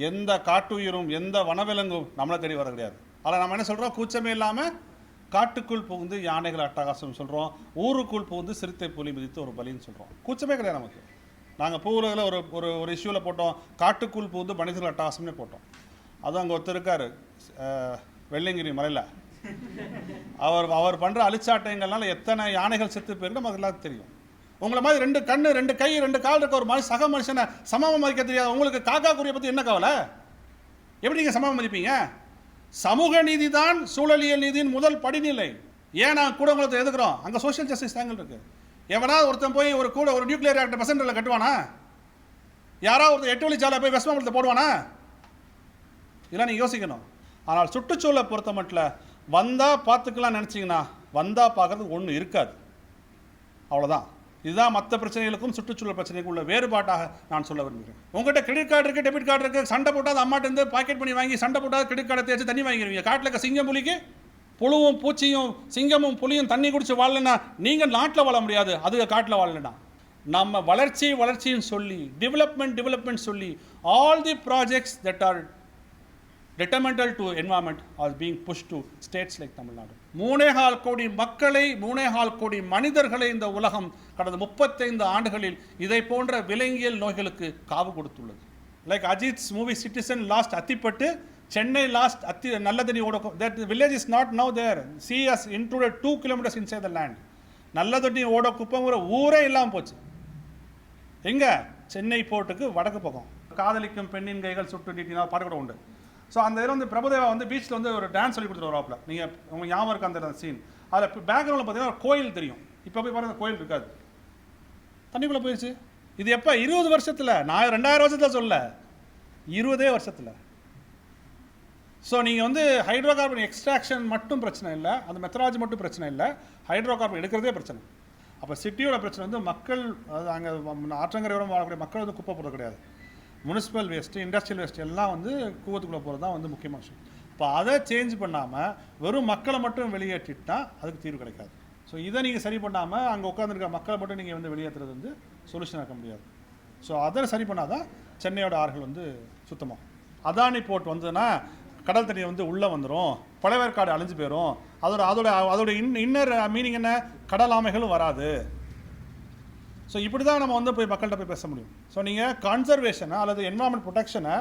எந்த காட்டுயிரும் எந்த வனவிலங்கும் நம்மளை தேடி வர கிடையாது. அதில் நம்ம என்ன சொல்கிறோம், கூச்சமே இல்லாமல் காட்டுக்குள் புகுந்து யானைகள் அட்டகாசம் சொல்கிறோம், ஊருக்குள் புகுந்து சிறுத்தை புலி மிதித்து ஒரு பலின்னு சொல்கிறோம். கூச்சமே கிடையாது நமக்கு. நாங்கள் பூவுலகில் ஒரு இஷ்யூவில் போட்டோம், காட்டுக்குள் புகுந்து மனிதர்கள் அட்டகாசம்னே போட்டோம். அதுவும் அங்கே ஒருத்தர் இருக்கார் வெள்ளிங்கிரி மலையில், அவர் பண்ணுற அழிச்சாட்டைங்கள்னால எத்தனை யானைகள் செத்து போயிருக்கு நமக்கு எல்லாத்துக்கும் தெரியும். உங்களை மாதிரி 2 கண்ணு 2 கை 2 கால் இருக்க ஒரு மாதிரி சக மனுஷனை சமமாக மதிக்க தெரியாது உங்களுக்கு காக்கா குறியை பற்றி என்ன கவலை? எப்படி நீங்கள் சமமாக மதிப்பீங்க? சமூக நீதி தான் சூழலியல் நீதியின் முதல் படிநிலை. ஏன் நான் கூட உங்களை எதுக்குறோம்? அங்கே சோஷியல் ஜஸ்டிஸ் ஆங்கிள் இருக்குது. எவனாவது ஒருத்தன் போய் ஒரு நியூக்ளியர் ரியாக்டர் பெசன்டரில் கட்டுவானா? யாராவது ஒருத்தர் 8 வழிச்சாலை போய் வெஸ்ட் மாம்பலத்தை போடுவானா? இதெல்லாம் நீங்கள் யோசிக்கணும். ஆனால் சுற்றுச்சூழலை பொறுத்த மட்டும் வந்தால் பார்த்துக்கலாம் நினச்சிங்கன்னா வந்தால் பார்க்குறது ஒன்றும் இருக்காது, அவ்வளோதான். இதுதான் மற்ற பிரச்சனைகளுக்கும் சுற்றுச்சூழல் பிரச்சனைக்கும் உள்ள வேறுபாட்டாக நான் சொல்ல விரும்புகிறேன். உங்கள்கிட்ட கிரெடிட் கார்டு இருக்குது, டெபிட் கார்டு இருக்குது, சண்டை போட்டால் அம்மாட்டேருந்து பாக்கெட் பண்ணி வாங்கி சண்டை போட்டால் கிரெடிட் கார்டை தேய்ச்சி தண்ணி வாங்கிடுவீங்க. காட்டில் இருக்க சிங்கம் புலிக்கு புழுவும் பூச்சியும் சிங்கமும் புலியும் தண்ணி குடிச்சு வாழலைன்னா நீங்கள் நாட்டில் வாழ முடியாது, அது காட்டில் வாழலைன்னா. நம்ம வளர்ச்சின்னு சொல்லி டெவலப்மெண்ட் சொல்லி all the projects that R detrimental to environment are being pushed to states like Tamilnadu. 3.25 கோடி மக்களை 3.25 கோடி மனிதர்களை இந்த உலகம் கடந்த 35 ஆண்டுகளில் இதை போன்ற விலங்கியல் நோய்களுக்கு காவு கொடுத்துள்ளது. Like Ajith's movie citizen lost Attipattu, Chennai lost நல்லதண்ணி ஓட, that village is not now there. Sea has intruded 2 kilometers inside the land. Nallathanni ஓட குப்பங்கிற ஊரே இல்லாமல் போச்சு. எங்கே? சென்னை போர்ட்டுக்கு வடக்கு பக்கம். காதலிக்கும் பெண்ணின் கைகள் சுட்டு நீட்டினா பாட்டு கூட உண்டு. ஸோ அந்த இதில் வந்து பிரபுதேவா வந்து பீச்சில் வந்து ஒரு டான்ஸ் சொல்லி கொடுத்துட்டு வராப்பில், நீங்கள் உங்களுக்கு ஞாபகம் இருக்க அந்த சீன். அதில் பேக்ரவுண்டில் பார்த்தீங்கன்னா ஒரு கோயில் தெரியும். இப்போ போய் பாருங்கள் கோயில் இருக்காது, தண்ணிக்குள்ளே போயிடுச்சு. இது எப்போ? 20 வருஷத்தில். நான் 2000 வருஷத்தில் சொல்ல, 20 வருஷத்தில். ஸோ நீங்கள் வந்து ஹைட்ரோ கார்பன் எக்ஸ்ட்ராக்ஷன் மட்டும் பிரச்சனை இல்லை, அந்த மெத்தடாலஜி மட்டும் பிரச்சனை இல்லை, ஹைட்ரோ கார்பன் எடுக்கிறதே பிரச்சனை. அப்போ சிட்டியோட பிரச்சனை வந்து மக்கள், அதாவது அங்கே ஆற்றங்கரையோரம் வாழக்கூடிய மக்கள் வந்து குப்பை போடுறது கிடையாது. முனிசிபல் வேஸ்ட்டு, இண்டஸ்ட்ரியல் வேஸ்ட்டு எல்லாம் வந்து கூவத்துக்குள்ளே போகிறது தான் வந்து முக்கியமான விஷயம். இப்போ அதை சேஞ்ச் பண்ணாமல் வெறும் மக்களை மட்டும் வெளியேற்றிட்டால் அதுக்கு தீர்வு கிடைக்காது. ஸோ இதை நீங்கள் சரி பண்ணாமல் அங்கே உட்காந்துருக்க மக்களை மட்டும் நீங்கள் வந்து வெளியேற்றுறது வந்து சொல்யூஷன் இருக்க முடியாது. ஸோ அதை சரி பண்ணால் தான் சென்னையோட ஆறுகள் வந்து சுத்தமாக. அதானி போர்ட் வந்ததுன்னா கடல் தண்ணி வந்து உள்ளே வந்துடும், பழவேற்காடு அழிஞ்சு போயிடும். அதோட இன்னர் மீனிங் என்ன? கடல் ஆமைகளும் வராது. ஸோ இப்படி தான் நம்ம வந்து போய் மக்கள்கிட்ட போய் பேச முடியும். ஸோ நீங்கள் கன்சர்வேஷனை அல்லது என்வரான்மெண்ட் ப்ரொடெக்ஷனை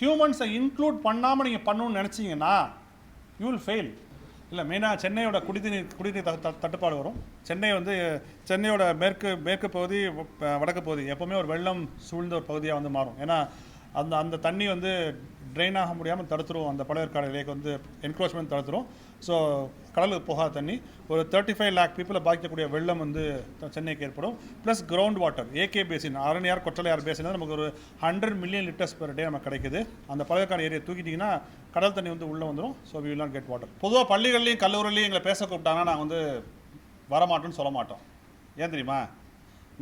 ஹியூமன்ஸை இன்க்ளூட் பண்ணாமல் நீங்கள் பண்ணணும்னு நினச்சிங்கன்னா யூ வில் ஃபெயில். இல்லை, மெயினாக சென்னையோட குடிநீர் தட்டுப்பாடு வரும். சென்னையோட மேற்கு பகுதி வடக்கு பகுதி எப்போவுமே ஒரு வெள்ளம் சூழ்ந்த ஒரு பகுதியாக வந்து மாறும். ஏன்னா அந்த தண்ணி வந்து ட்ரெயின் ஆக முடியாமல் தடுத்துரும், அந்த பழவேற்காடு லேக் வந்து என்க்ரோச்மெண்ட் தடுத்துரும். ஸோ கடலுக்கு போகாத தண்ணி ஒரு 35 lakh பீப்புளை பாதிக்கக்கூடிய வெள்ளம் வந்து சென்னைக்கு ஏற்படும். Plus ground water, AK basin, Araniyar Kortalaiyar பேசினா நமக்கு ஒரு 100 million liters per day நமக்கு கிடைக்குது. அந்த பழவேற்காடு ஏரியா தூக்கிட்டிங்கன்னா கடல் தண்ணி வந்து உள்ளே வந்துடும். So we will not get water. பொதுவாக பள்ளிகள்லையும் கல்லூரிலையும் எங்களை பேச கூப்பிட்டாங்கன்னா நாங்கள் வந்து வரமாட்டோன்னு சொல்ல மாட்டோம். ஏன் தெரியுமா?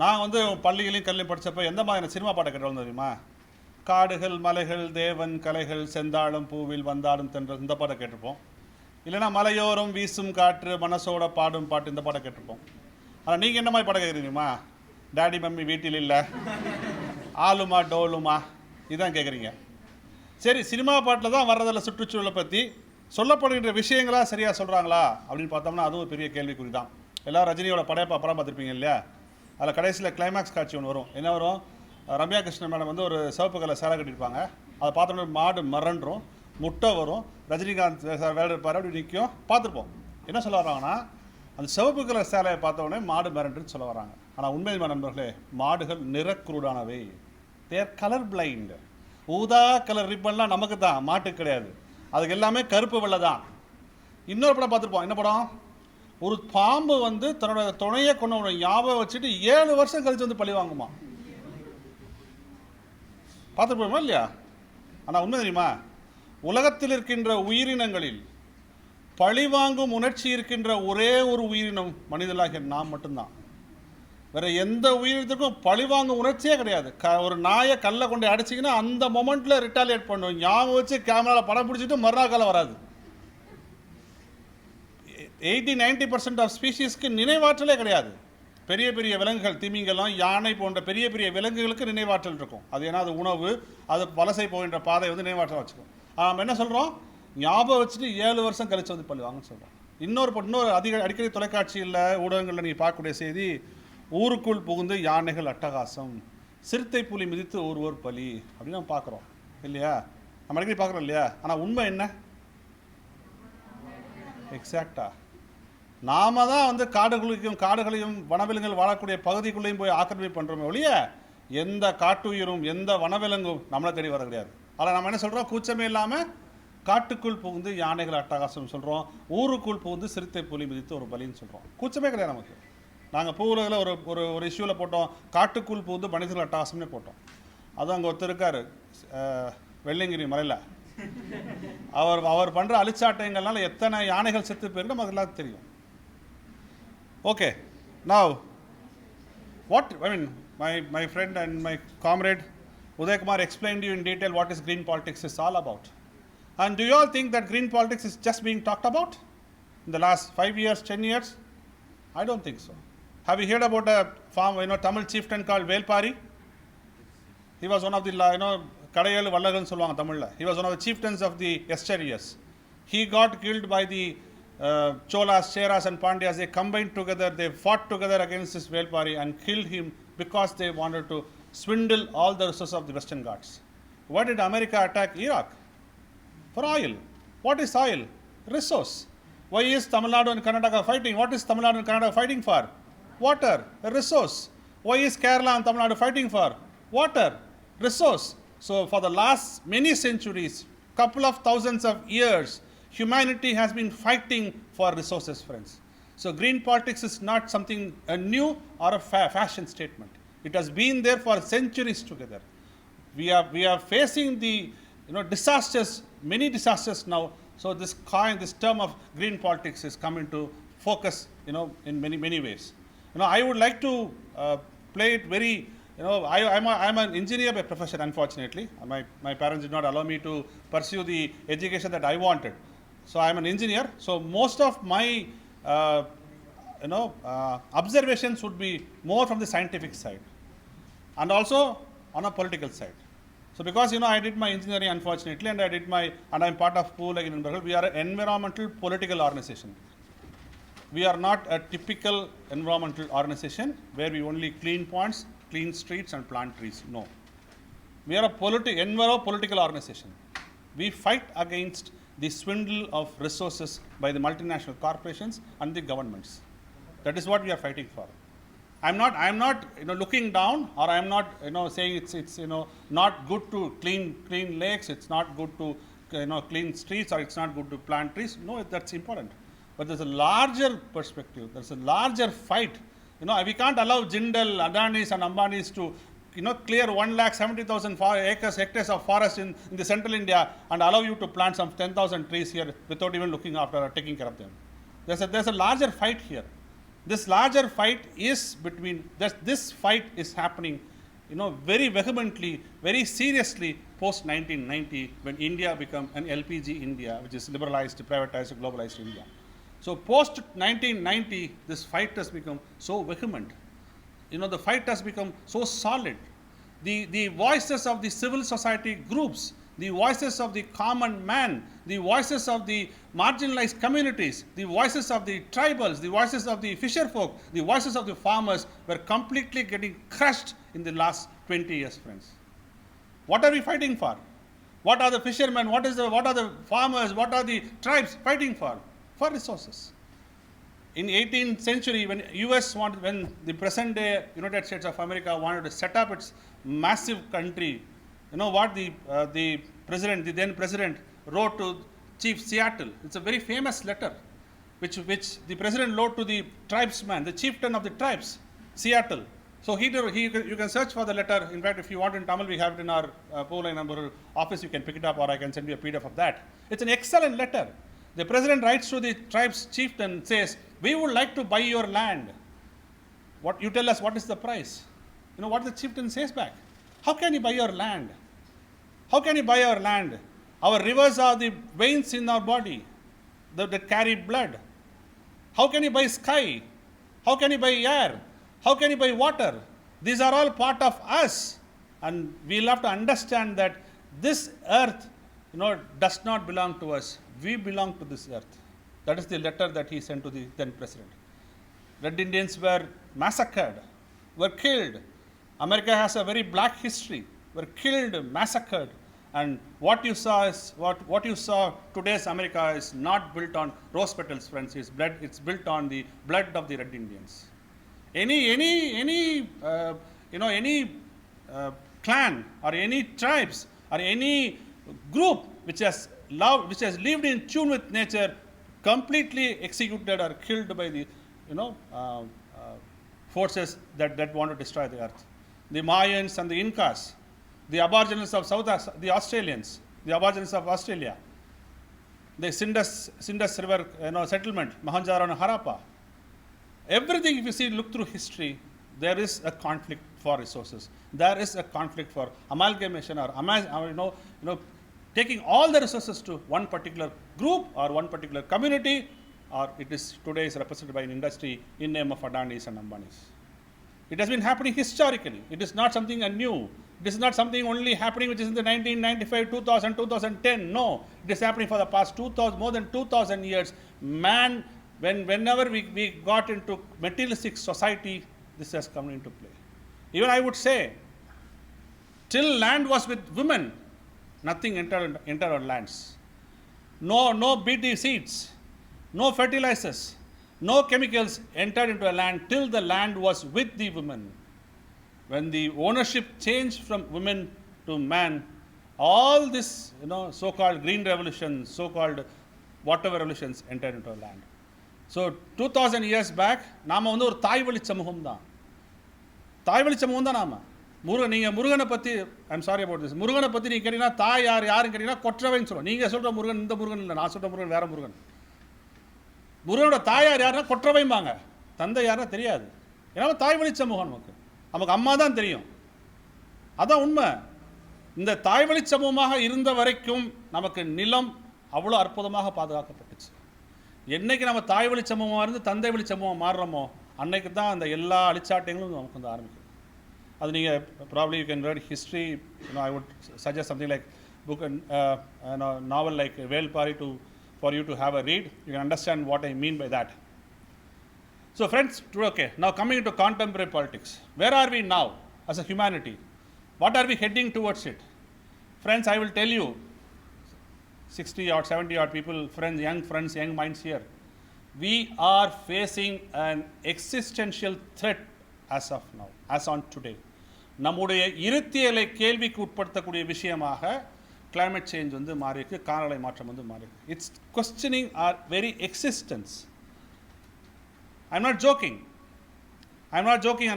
நான் வந்து பள்ளிகளையும் கல்லையும் படித்தப்போ எந்த மாதிரியான சினிமா பாட்டை கேட்டாலும் தெரியுமா? காடுகள் மலைகள் தேவன் கலைகள் செந்தாளும் பூவில் வந்தாடும் தென்ற இந்த பாட்டை கேட்டிருப்போம். இல்லைனா மலையோரம் வீசும் காற்று மனசோட பாடும் பாட்டு இந்த பாட்டை கேட்டிருப்போம். ஆனால் நீங்கள் என்ன மாதிரி பாடம் கேட்குறீங்கம்மா? டேடி மம்மி வீட்டில் இல்லை, ஆளுமா டோலுமா, இதுதான் கேட்குறீங்க. சரி, சினிமா பாட்டில் தான் வர்றதில்ல. சுற்றுச்சூழலை பற்றி சொல்லப்படுகின்ற விஷயங்களா சரியாக சொல்கிறாங்களா அப்படின்னு பார்த்தோம்னா அதுவும் பெரிய கேள்விக்குறி தான். எல்லோரும் ரஜினியோட படம் பார்த்துருப்பீங்க இல்லையா? அதில் கடைசியில் கிளைமேக்ஸ் காட்சி ஒன்று வரும். என்ன வரும்? ரம்யா கிருஷ்ணன் மேடம் வந்து ஒரு சிவப்பு கலர் சேலை கட்டியிருப்பாங்க. அதை பார்த்தோன்னா மாடு மரண்டும், முட்டை வரும், ரஜினிகாந்த் சார் வேலை இருப்பார், அப்படி நிற்கும், பார்த்துருப்போம். என்ன சொல்ல வராங்கன்னா, அந்த சிவப்பு கலர் சேலையை பார்த்தோடனே மாடு மிரண்டுன்னு சொல்ல வராங்க. ஆனால் உண்மையான நண்பர்களே, மாடுகள் நிறக்குருடானவை. தேர் கலர் பிளைண்ட். ஊதா கலர் ரிப்பன்லாம் நமக்கு தான், மாட்டுக்கு கிடையாது. அதுக்கு எல்லாமே கருப்பு வெள்ளை தான். இன்னொரு படம் பார்த்துருப்போம். என்ன படம்? ஒரு பாம்பு வந்து தன்னோட துணையை கொண்டு ஞாபகம் வச்சுட்டு 7 வருஷம் கழிச்சு வந்து பழி வாங்குமா. பார்த்துருப்போமா இல்லையா? ஆனால் உண்மை தெரியுமா? உலகத்தில் இருக்கின்ற உயிரினங்களில் பழிவாங்கும் உணர்ச்சி இருக்கின்ற ஒரே ஒரு உயிரினம் மனிதனாகிய நாம் மட்டும்தான். வேறு எந்த உயிரினத்துக்கும் பழிவாங்கும் உணர்ச்சியே கிடையாது. ஒரு நாயை கல்லை கொண்டு அடிச்சிங்கன்னா அந்த மொமெண்ட்டில் ரிட்டாலியேட் பண்ணும், ஞாபகம் வச்சு கேமராவில் படம் பிடிச்சிட்டு மறுநாள் காலம் வராது. 80-90% ஆஃப் ஸ்பீஷீஸ்க்கு நினைவாற்றலே கிடையாது. பெரிய பெரிய விலங்குகள், திமிங்கலம், யானை போன்ற பெரிய பெரிய விலங்குகளுக்கு நினைவாற்றல் இருக்கும். அது ஏன்னா அது உணவு, அது வலசை போகின்ற பாதை வந்து நினைவாற்றல் வச்சுக்கும். நம்ம என்ன சொல்கிறோம், ஞாபகம் வச்சுட்டு 7 வருஷம் கழிச்சு வந்து பள்ளி வாங்கன்னு சொல்கிறோம். இன்னொரு அடிக்கடி தொலைக்காட்சியில் ஊடகங்களில் நீங்கள் பார்க்கக்கூடிய செய்தி, ஊருக்குள் புகுந்து யானைகள் அட்டகாசம், சிறுத்தை புலி மிதித்து ஒருவர் பலி அப்படின்னு நம்ம பார்க்குறோம் இல்லையா? நம்ம அடிக்கடி பார்க்குறோம் இல்லையா? ஆனால் உண்மை என்ன? எக்ஸாக்டா நாம தான் வந்து காடுகளையும் வனவிலங்குகள் வாழக்கூடிய பகுதிக்குள்ளேயும் போய் ஆக்கிரமிப்பு பண்ணுறோமே ஒழிய எந்த காட்டுயிரும் எந்த வனவிலங்கும் நம்மளை தேடி வர கிடையாது. ஆனால் நம்ம என்ன சொல்கிறோம், கூச்சமே இல்லாமல் காட்டுக்குள் புகுந்து யானைகள் அட்டகாசம் சொல்கிறோம், ஊருக்குள் புகுந்து சிறுத்தை புலி மிதித்து ஒரு பலின்னு சொல்கிறோம். கூச்சமே கிடையாது நமக்கு. நாங்கள் பூவுலகில் ஒரு இஷ்யூவில் போட்டோம், காட்டுக்குள் புகுந்து மனிதர்கள் அட்டகாசம்னே போட்டோம். அதுவும் அங்கே ஒருத்தர் இருக்கார் வெள்ளைங்கிரி மலையில், அவர் பண்ணுற அழிச்சாட்டங்கள்னால எத்தனை யானைகள் செத்து போயிருக்கு நமக்கு எல்லாத்துக்கும் தெரியும். Okay, now my friend and my comrade Uday Kumar explained to you in detail what is green politics is all about. And do you all think that green politics is just being talked about in the last 5 years, 10 years? I don't think so. Have you heard about a Tamil chieftain called Velpari? He was one of the, Kadayal Vallagan சொல்வாங்க தமிழ்ல. He was one of the chieftains of the yesteryears. He got killed by the Cholas, Cheras and Pandyas. They combined together, they fought together against this Velpari and killed him because they wanted to swindle all the resources of the Western Ghats. Why did America attack Iraq? For oil. What is oil? Resource. Why is Tamilnadu and Karnataka fighting? What is Tamilnadu and Karnataka fighting for? Water, a resource. Why is Kerala and Tamil Nadu fighting for? Water, resource. So for the last many centuries, couple of thousands of years, humanity has been fighting for resources, friends. So green politics is not something new or a fashion statement. It has been there for centuries together. We are facing the disasters, many disasters now. So this term of green politics is coming to focus, in many ways. I would like to play it very. I'm an engineer by profession, unfortunately. My parents did not allow me to pursue the education that I wanted. So I'm an engineer. So most of my observations would be more from the scientific side, and also on a political side. So because I did my engineering, unfortunately, and I'm part of poovulagin nanbargal. We are an environmental political organization. We are not a typical environmental organization where we only clean ponds, clean streets and plant trees. No. We are a political organization. We fight against the swindle of resources by the multinational corporations and the governments. That is what we are fighting for. I'm not looking down, or I'm not saying it's not good to clean lakes, it's not good to clean streets, or it's not good to plant trees. No, that's important. But there's a larger perspective. There's a larger fight. We can't allow Jindal, Adanis and Ambanis to clear 1,70,000 hectares of forest in the central India and allow you to plant some 10,000 trees here without even looking after or taking care of them. There's a larger fight here. This larger fight is this fight is happening, very vehemently, very seriously post 1990, when India became an LPG India, which is liberalized, privatized, globalized India. So post 1990, this fight has become so vehement. The fight has become so solid. The voices of the civil society groups, the voices of the common man, the voices of the marginalized communities, the voices of the tribals, the voices of the fisher folk, the voices of the farmers were completely getting crushed in the last 20 years, friends. What are we fighting for? What are the fishermen? What are the farmers? What are the tribes fighting for? For resources. In 18th century, when the present day United States of America wanted to set up its massive country, what the then president wrote to Chief Seattle. It's a very famous letter, which the president wrote to the tribesman, the chieftain of the tribes, Seattle. So you can search for the letter. In fact, if you want in Tamil, we have it in our poovulagin nanbargal office. You can pick it up, or I can send you a PDF of that. It's an excellent letter. The president writes to the tribe's chieftain and says, "We would like to buy your land. What you tell us? What is the price?" What the chieftain says back? How can you buy your land? How can you buy our land? Our rivers are the veins in our body that carry blood. How can you buy sky? How can you buy air? How can you buy water? These are all part of us. And we'll have to understand that this earth, does not belong to us. We belong to this earth. That is the letter that he sent to the then president. Red Indians were massacred, were killed. America has a very black history. Were killed, massacred. And what you saw today's America is not built on rose petals, friends. It's built on the blood of the Red Indians. Any clan or any tribes or any group which has lived in tune with nature, completely executed or killed by the forces that want to destroy the earth. The Mayans and the Incas, the Aborigines of the Australians, the Aborigines of Australia, the Indus River settlement, Mohenjo-daro and Harappa. Everything, if you see, look through history, there is a conflict for resources. There is a conflict for amalgamation or taking all the resources to one particular group or one particular community, or it is today is represented by an industry in name of Adanis and Ambanis. It has been happening historically. It is not something new. It is not something only happening which is in the 1995, 2000, 2010. No, it is happening for the past more than 2,000 years. Man, whenever we got into materialistic society, this has come into play. Even I would say, till land was with women, nothing entered on lands. No BT seeds, no fertilizers, no chemicals entered into a land till the land was with the women. When the ownership changed from women to man, all this so-called green revolution, so-called whatever revolutions entered into a land. So 2000 years back, நாம ஒரு தாய்வழி சமூகம் தான். தாய்வழி சமூகம் தான் நாம. முருகனை பத்தி, ஐம் சாரி அபவுட் திஸ், முருகனை பத்தி நீங்க கேட்டீங்கன்னா தாய் யாருன்னு கேட்டீங்கன்னா கொற்றவைன்னு சொல்லுவோம். நீங்க சொல்ற முருகன் இந்த முருகன் இல்லை, நான் சொல்ற முருகன் வேற முருகன். முருகனோட தாயார் யாருன்னா கொற்றவைம்பாங்க, தந்தை யாருன்னா தெரியாது. ஏன்னா தாய்வழி சமூகம் நமக்கு அம்மா தான் தெரியும். அதான் உண்மை. இந்த தாய்வழி சமூகமாக இருந்த வரைக்கும் நமக்கு நிலம் அவ்வளோ அற்புதமாக பாதுகாக்கப்பட்டுச்சு. என்னைக்கு நம்ம தாய்வழி சமூகமாக இருந்து தந்தை வழி சமூகம் மாறுறோமோ அன்னைக்கு தான் அந்த எல்லா அழிச்சாட்டைகளும் நமக்கு வந்து ஆரம்பிக்கும். அது நீங்கள் probably you can read history. I would suggest something like book and novel like Velpari for you to have a read. You can understand what I mean by that. So friends, okay, now coming into contemporary politics. Where are we now as a humanity? What are we heading towards it? Friends, I will tell you, 60 or 70 odd people, friends, young minds here. We are facing an existential threat as of now, as on today. நம்முடைய இருத்தியலை கேள்விக்கு உட்படுத்தக்கூடிய விஷயமாக climate change வந்து மாறி இருக்கு, காலநிலை மாற்றம் வந்து மாறி இருக்கு. It's questioning our very existence. I'm not joking.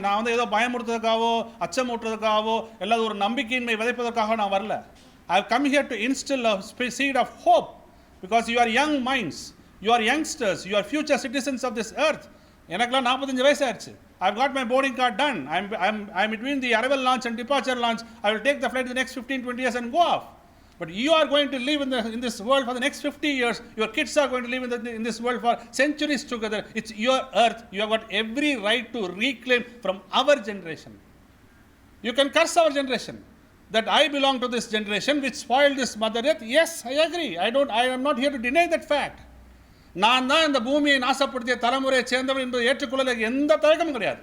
நான் வந்து ஏதோ பயமுறுத்துறதுக்காகவோ அச்சமூட்டுறதுக்காகவோ எல்லாது ஒரு நம்பிக்கையின்மை விதைப்பதற்காக நான் வரல. I have come here to instill a seed of hope because you are young minds, you are youngsters, you are future citizens of this earth. எனக்குலாம் 45 வயசு ஆயிடுச்சு. I've got my boarding card done. I'm between the arrival launch and departure launch. I will take the flight in the next 15-20 years and go off. But you are going to live in this world for the next 50 years. Your kids are going to live in this world for centuries together. It's your earth. You have got every right to reclaim from our generation. You can curse our generation, that I belong to this generation which spoiled this mother earth. Yes, I agree. I am not here to deny that fact. நான் தான் இந்த பூமியை நாசப்படுத்திய தலைமுறையை சேர்ந்தவன் என்பதை ஏற்றுக்கொள்ள எந்த தயக்கமும் கிடையாது.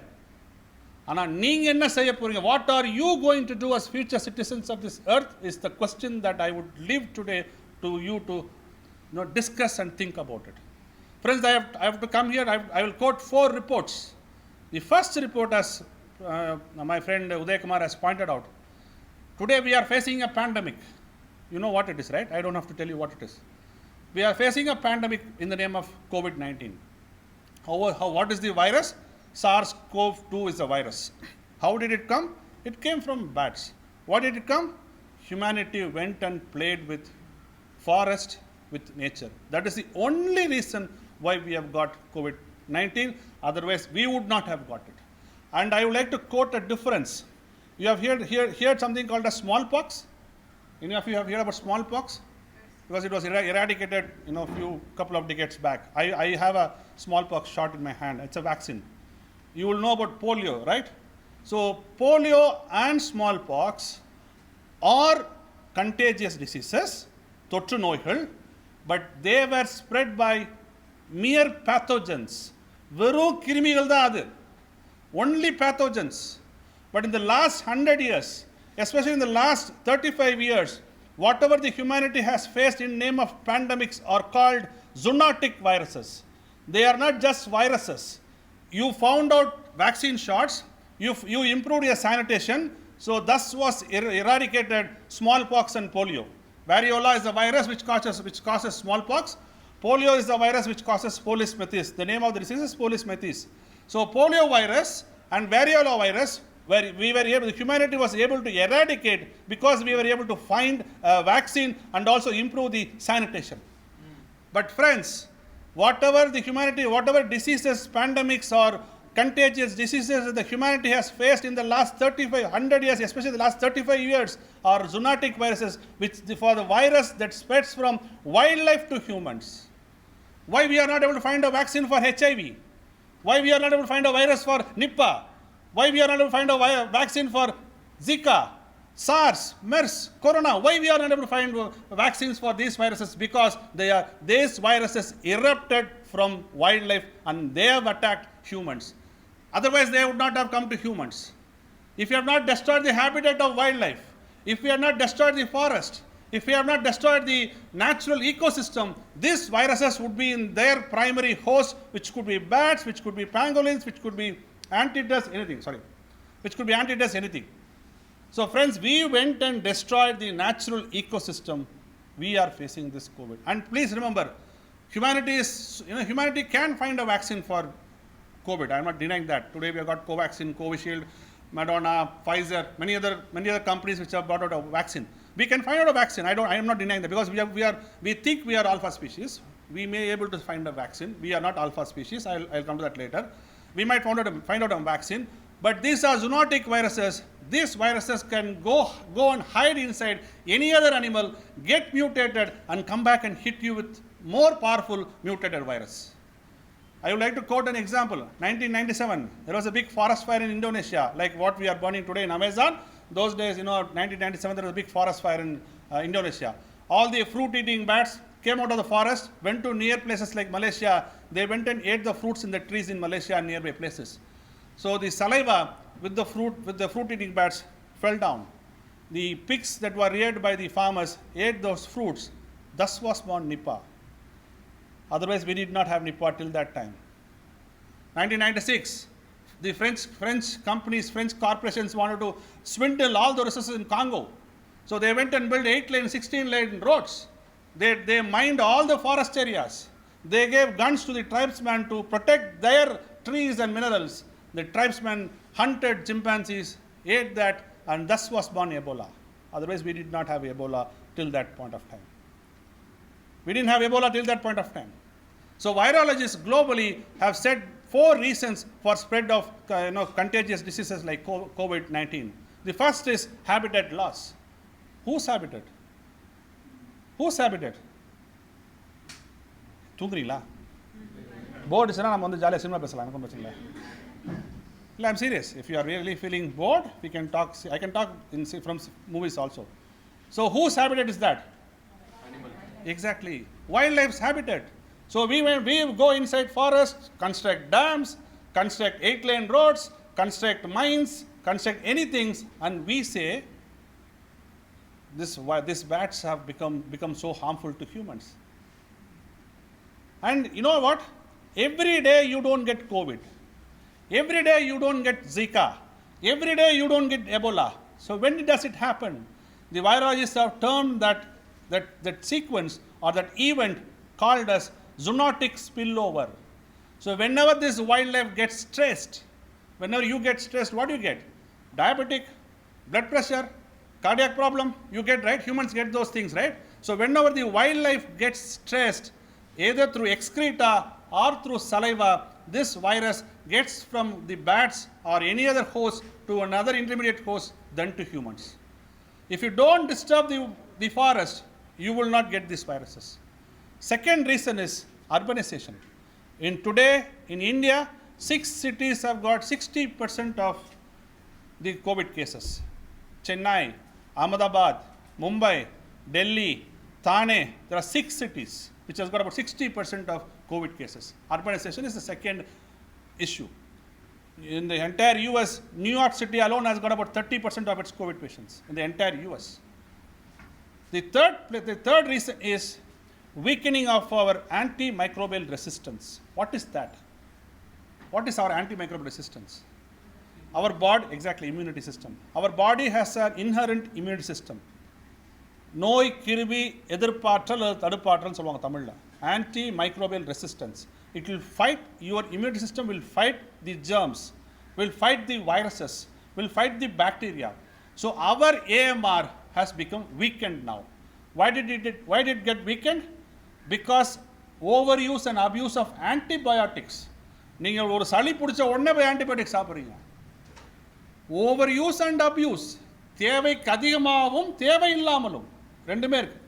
ஆனால் நீங்கள் என்ன செய்ய போறீங்க? What are you going to do as future citizens of this earth is the question that I would leave today to you to discuss and think about it. Friends, I have to come here. I will quote 4 reports. The first report, as my friend Uday Kumar has pointed out, today we are facing a pandemic. You know what it is, right? I don't have to tell you what it is. We are facing a pandemic in the name of COVID-19. What is the virus? SARS-CoV-2 is a virus. How did it come? It came from bats. What did it come? Humanity went and played with forest, with nature. That is the only reason why we have got COVID-19. Otherwise, we would not have got it. And I would like to quote a difference. You have heard something called as smallpox? Any of you have heard about smallpox? Because it was eradicated couple of decades back. I have a smallpox shot in my hand. It's a vaccine. you will know about polio, right? So polio and smallpox are contagious diseases, தொற்று நோய்கள், but they were spread by mere pathogens. வெறும் கிருமிகள் தான் அது, only pathogens. But in the last 100 years, especially in the last 35 years, whatever the humanity has faced in name of pandemics are called zoonotic viruses. They are not just viruses. You found out vaccine shots, you improved your sanitation, so thus was eradicated smallpox and polio. Variola is the virus which causes smallpox. Polio is the virus which causes polismethis. The name of the disease is polismethis. So polio virus and variola virus, where the humanity was able to eradicate because we were able to find a vaccine and also improve the sanitation. But friends, whatever diseases, pandemics or contagious diseases that the humanity has faced in the last 100 years, especially the last 35 years, are zoonotic viruses, for the virus that spreads from wildlife to humans. Why we are not able to find a vaccine for HIV? Why we are not able to find a virus for Nipah? Why we are not able to find a vaccine for Zika, SARS, MERS, Corona? Why we are not able to find vaccines for these viruses? Because these viruses erupted from wildlife and they have attacked humans. Otherwise, they would not have come to humans. If you have not destroyed the habitat of wildlife, if we have not destroyed the forest, if we have not destroyed the natural ecosystem, these viruses would be in their primary host, which could be bats, which could be pangolins, which could be antidas, anything. So friends, we went and destroyed the natural ecosystem. We are facing this COVID. And please remember, humanity can find a vaccine for COVID. I am not denying that. Today we have got Covaxin, Covishield, Moderna, Pfizer, many other companies which have brought out a vaccine. We can find out a vaccine. I am not denying that, because we think we are alpha species. We may be able to find a vaccine. We are not alpha species. I'll come to that later. We might find out a vaccine. But these are zoonotic viruses. These viruses can go and hide inside any other animal, get mutated, and come back and hit you with more powerful mutated virus. I would like to quote an example. 1997, there was a big forest fire in Indonesia, like what we are burning today in Amazon. Those days, 1997, there was a big forest fire in Indonesia. All the fruit-eating bats came out of the forest, went to near places like Malaysia. They went and ate the fruits in the trees in Malaysia and nearby places. So the saliva with the fruit-eating bats fell down. The pigs that were reared by the farmers ate those fruits. Thus was born Nipah. Otherwise, we did not have Nipah till that time. 1996, the French companies, French corporations wanted to swindle all the resources in Congo. So they went and built 8-lane, 16-lane roads. They mined all the forest areas. They gave guns to the tribesmen to protect their trees and minerals. The tribesmen hunted chimpanzees, ate that, and thus was born Ebola. Otherwise, we did not have Ebola till that point of time. We didn't have Ebola till that point of time. So virologists globally have said 4 reasons for spread of contagious diseases like COVID-19. The first is habitat loss. Whose habitat? Whose habitat? தூங்குறீங்களா? Bored is நம்ம வந்து ஜாலியாக cinema பேசலாம், எனக்கு பிரச்சனை இல்லை. I'm serious. If you are really feeling bored, we can talk. I can talk from movies also. So whose habitat is that? Animal. Exactly. Wildlife's habitat. So we go inside forests, construct dams, construct 8-lane roads, construct mines, construct anything, and we say these bats have become so harmful to humans. And you know what? Every day you don't get COVID. Every day you don't get Zika. Every day you don't get Ebola. So when does it happen? The virologists have termed that sequence or that event called as zoonotic spillover. So whenever this wildlife gets stressed, whenever you get stressed, what do you get? Diabetic, blood pressure, cardiac problem, you get, right? Humans get those things, right? So whenever the wildlife gets stressed, either through excreta or through saliva, this virus gets from the bats or any other host to another intermediate host, then to humans. If you don't disturb the forest, you will not get these viruses. Second reason is urbanization. Today in India, 6 cities have got 60% of the COVID cases. Chennai, Ahmedabad, Mumbai, Delhi, Thane. There are 6 cities which has got about 60% of COVID cases. Urbanization is the second issue. In the entire US, New York City alone has got about 30% of its COVID patients in the entire US. The third reason is weakening of our antimicrobial resistance. What is that? What is our antimicrobial resistance? Our body, exactly, immunity system. Our body has an inherent immunity system. நோய் கிருமி எதிர்ப்பாற்றல் அல்லது தடுப்பாற்றல் சொல்லுவாங்க தமிழில். Antimicrobial resistance. It will fight, your immunity system will fight the germs, will fight the viruses, will fight the bacteria. So our AMR has become weakened now. Why did it get weakened? Because overuse and abuse of antibiotics. நீங்கள் ஒரு சளி பிடிச்ச உடனே போய் antibiotics சாப்பிட்றீங்க. Overuse and abuse. தேவைக்கு அதிகமாகவும் தேவை இல்லாமலும் ரெண்டுமே இருக்கு.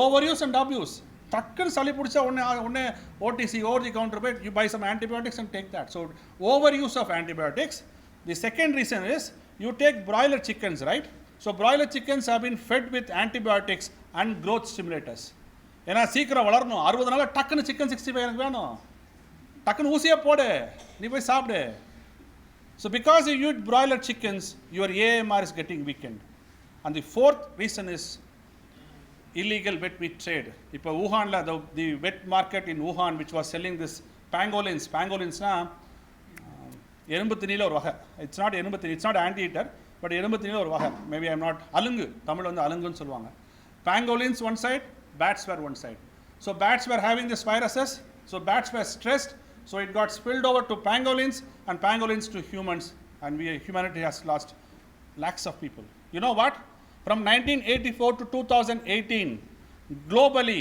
Overuse and abuse. டக்குன்னு சளி பிடிச்சா உடனே OTC, over the counter, you buy some antibiotics and take that. So overuse of antibiotics. The second reason is you take broiler chickens, right? So broiler chickens have been fed with antibiotics and growth stimulators. ஏன்னா சீக்கிரம் வளரணும், 60 நாள் டக்குன்னு chicken 65 எனக்கு வேணும், டக்குன்னு ஊசியை போடு, நீ போய் சாப்பிடு. So because you eat broiler chickens, your AMR is getting weakened. And the fourth reason is illegal wet meat trade. இப்போ ஊஹானில் the wet market in Wuhan which was selling this pangolins. Pangolinsனா எறும்பு திணியில் ஒரு வகை. It's not எறும்பு திணி, it's not anteater, but எறும்பு திணியில் ஒரு வகை. Maybe I'm not, அலுங்கு, Tamil வந்து அலுங்குன்னு சொல்லுவாங்க. Pangolins one side, bats were one side. So bats were having this viruses, so bats were stressed, so it got spilled over to pangolins and pangolins to humans, and humanity has lost lakhs of people. You know what? From 1984 to 2018, globally,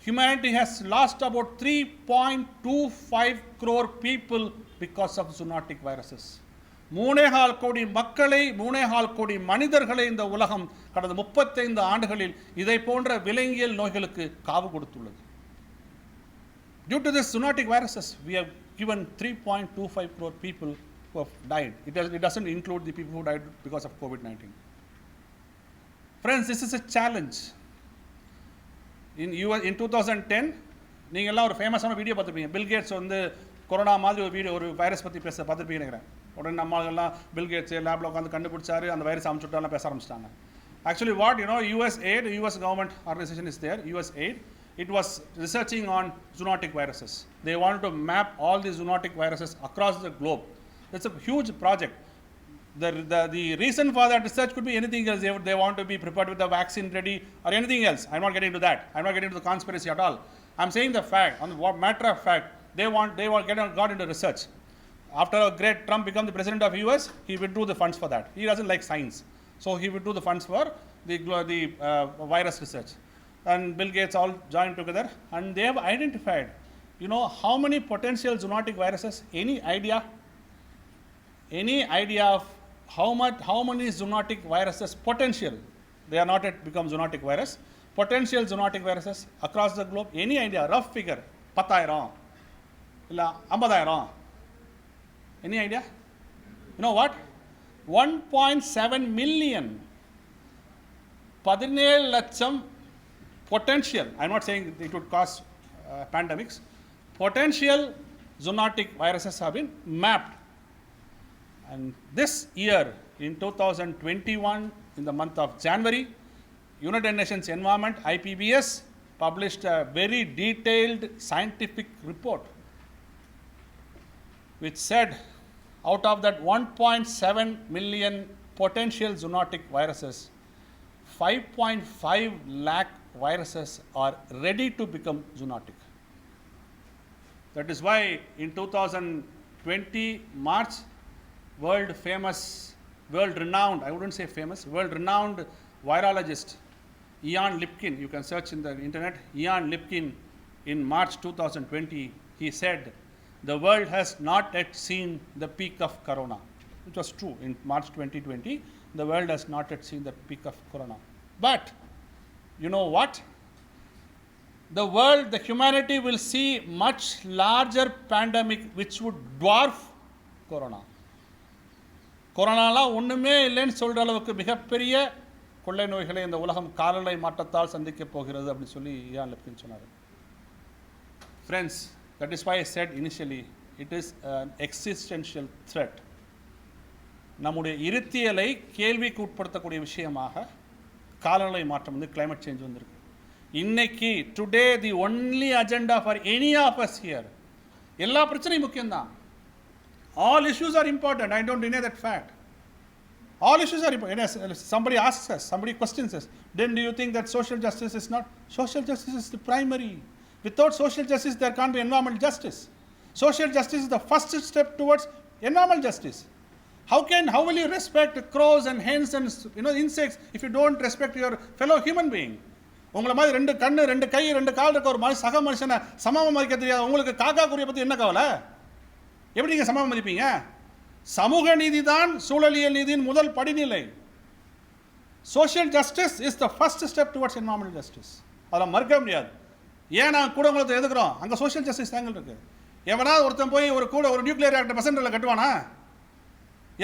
humanity has lost about 3.25 crore people because of zoonotic viruses. 3.25 கோடி மக்களை, 3.25 கோடி மனிதர்களை இந்த உலகம் கடந்த 35 ஆண்டுகளில் இதை போன்ற விலங்கியல் நோய்களுக்கு காவு கொடுத்துள்ளது. Due to this zoonotic viruses, we have given 3.25 crore people who have died. It doesn't include the people who died because of COVID-19. Friends, this is a challenge. In 2010, நீங்கள் எல்லாம் ஒரு ஃபேமஸான வீடியோ பார்த்துருப்பீங்க. பில் கேட்ஸ் வந்து corona மாதிரி ஒரு virus பற்றி பார்த்துருப்பீங்க நினைக்கிறேன். உடனே நம்மளெல்லாம் பில் கேட்ஸ் லேபில் உட்காந்து கண்டுபிடிச்சாரு, அந்த வைரஸ் அமுச்சுட்டாலாம் பேச ஆரம்பிச்சிட்டாங்க. Actually what, USAID, US government organization is there, USAID. It was researching on zoonotic viruses. They wanted to map all the zoonotic viruses across the globe. It's a huge project. The reason for that research could be anything else. They want to be prepared with the vaccine ready or anything else. I'm not getting into that. I'm not getting into the conspiracy at all. I'm saying the fact, on the matter of fact, they got into research. After a great Trump became the president of US, he withdrew the funds for that. He doesn't like science. So he withdrew the funds for the virus research. And Bill Gates all joined together, and they have identified, how many potential zoonotic viruses? Any idea? Any idea of how many zoonotic viruses potential? They are not yet become zoonotic virus. Potential zoonotic viruses across the globe. Any idea? Rough figure. 10,000 illa 50,000. Any idea? You know what? 1.7 million. 17 லட்சம் potential, I'm not saying it would cause pandemics, potential zoonotic viruses have been mapped. And this year, in 2021, in the month of January, United Nations Environment, IPBES, published a very detailed scientific report which said out of that 1.7 million potential zoonotic viruses, 5.5 lakh viruses are ready to become zoonotic. That is why in 2020 March, world renowned, I wouldn't say famous, world renowned virologist Ian Lipkin, you can search in the internet, Ian Lipkin, in March 2020, he said, the world has not yet seen the peak of corona. It was true. In March 2020, the world has not yet seen the peak of corona. But you know what? The humanity will see much larger pandemic which would dwarf கொரோனாலாம் ஒன்றுமே இல்லைன்னு சொல்கிற அளவுக்கு மிகப்பெரிய கொள்ளை நோய்களை இந்த உலகம் காலநிலை மாற்றத்தால் சந்திக்கப் போகிறது அப்படின்னு சொல்லி இயான் லெப்கின் சொன்னார். Friends, that is why I said initially it is an existential threat. நம்முடைய இருத்தியலை கேள்விக்கு உட்படுத்தக்கூடிய விஷயமாக காலநிலை மாற்றம் வந்து climate change வந்திருக்கு. இன்னைக்கு today the only agenda for any of us here, எல்லா பிரச்சனையும் முக்கியம்தான். All issues are important. I don't deny that fact. All issues are important. Somebody asks us, somebody questions us, then do you think that social justice is not? Social justice is the primary. Without social justice, there can't be environmental justice. Social justice is the first step towards environmental justice. How will you respect crows and hens and insects if you don't respect your fellow human being? உங்களை மாதிரி 2 கண்ணு 2 கை 2 கால் இருக்க ஒரு சக மனுஷனை சமமாக மதிக்க தெரியாது உங்களுக்கு காக்கா குறியை பற்றி என்ன கவலை? எப்படி நீங்கள் சமமாக மதிப்பீங்க? சமூக நீதி தான் சூழலியல் நீதியின் முதல் படிநிலை. Social justice is the first step towards environmental justice. அதில் மறுக்க முடியாது. ஏன் நான் கூட உங்களுக்கு எதுக்குறோம்? அங்கே சோஷியல் ஜஸ்டிஸ் தாங்கள் இருக்கு. எவனாவது ஒருத்தன் போய் ஒரு நியூக்ளியர் ரியாக்டர் பெசன்டரில் கட்டுவானா?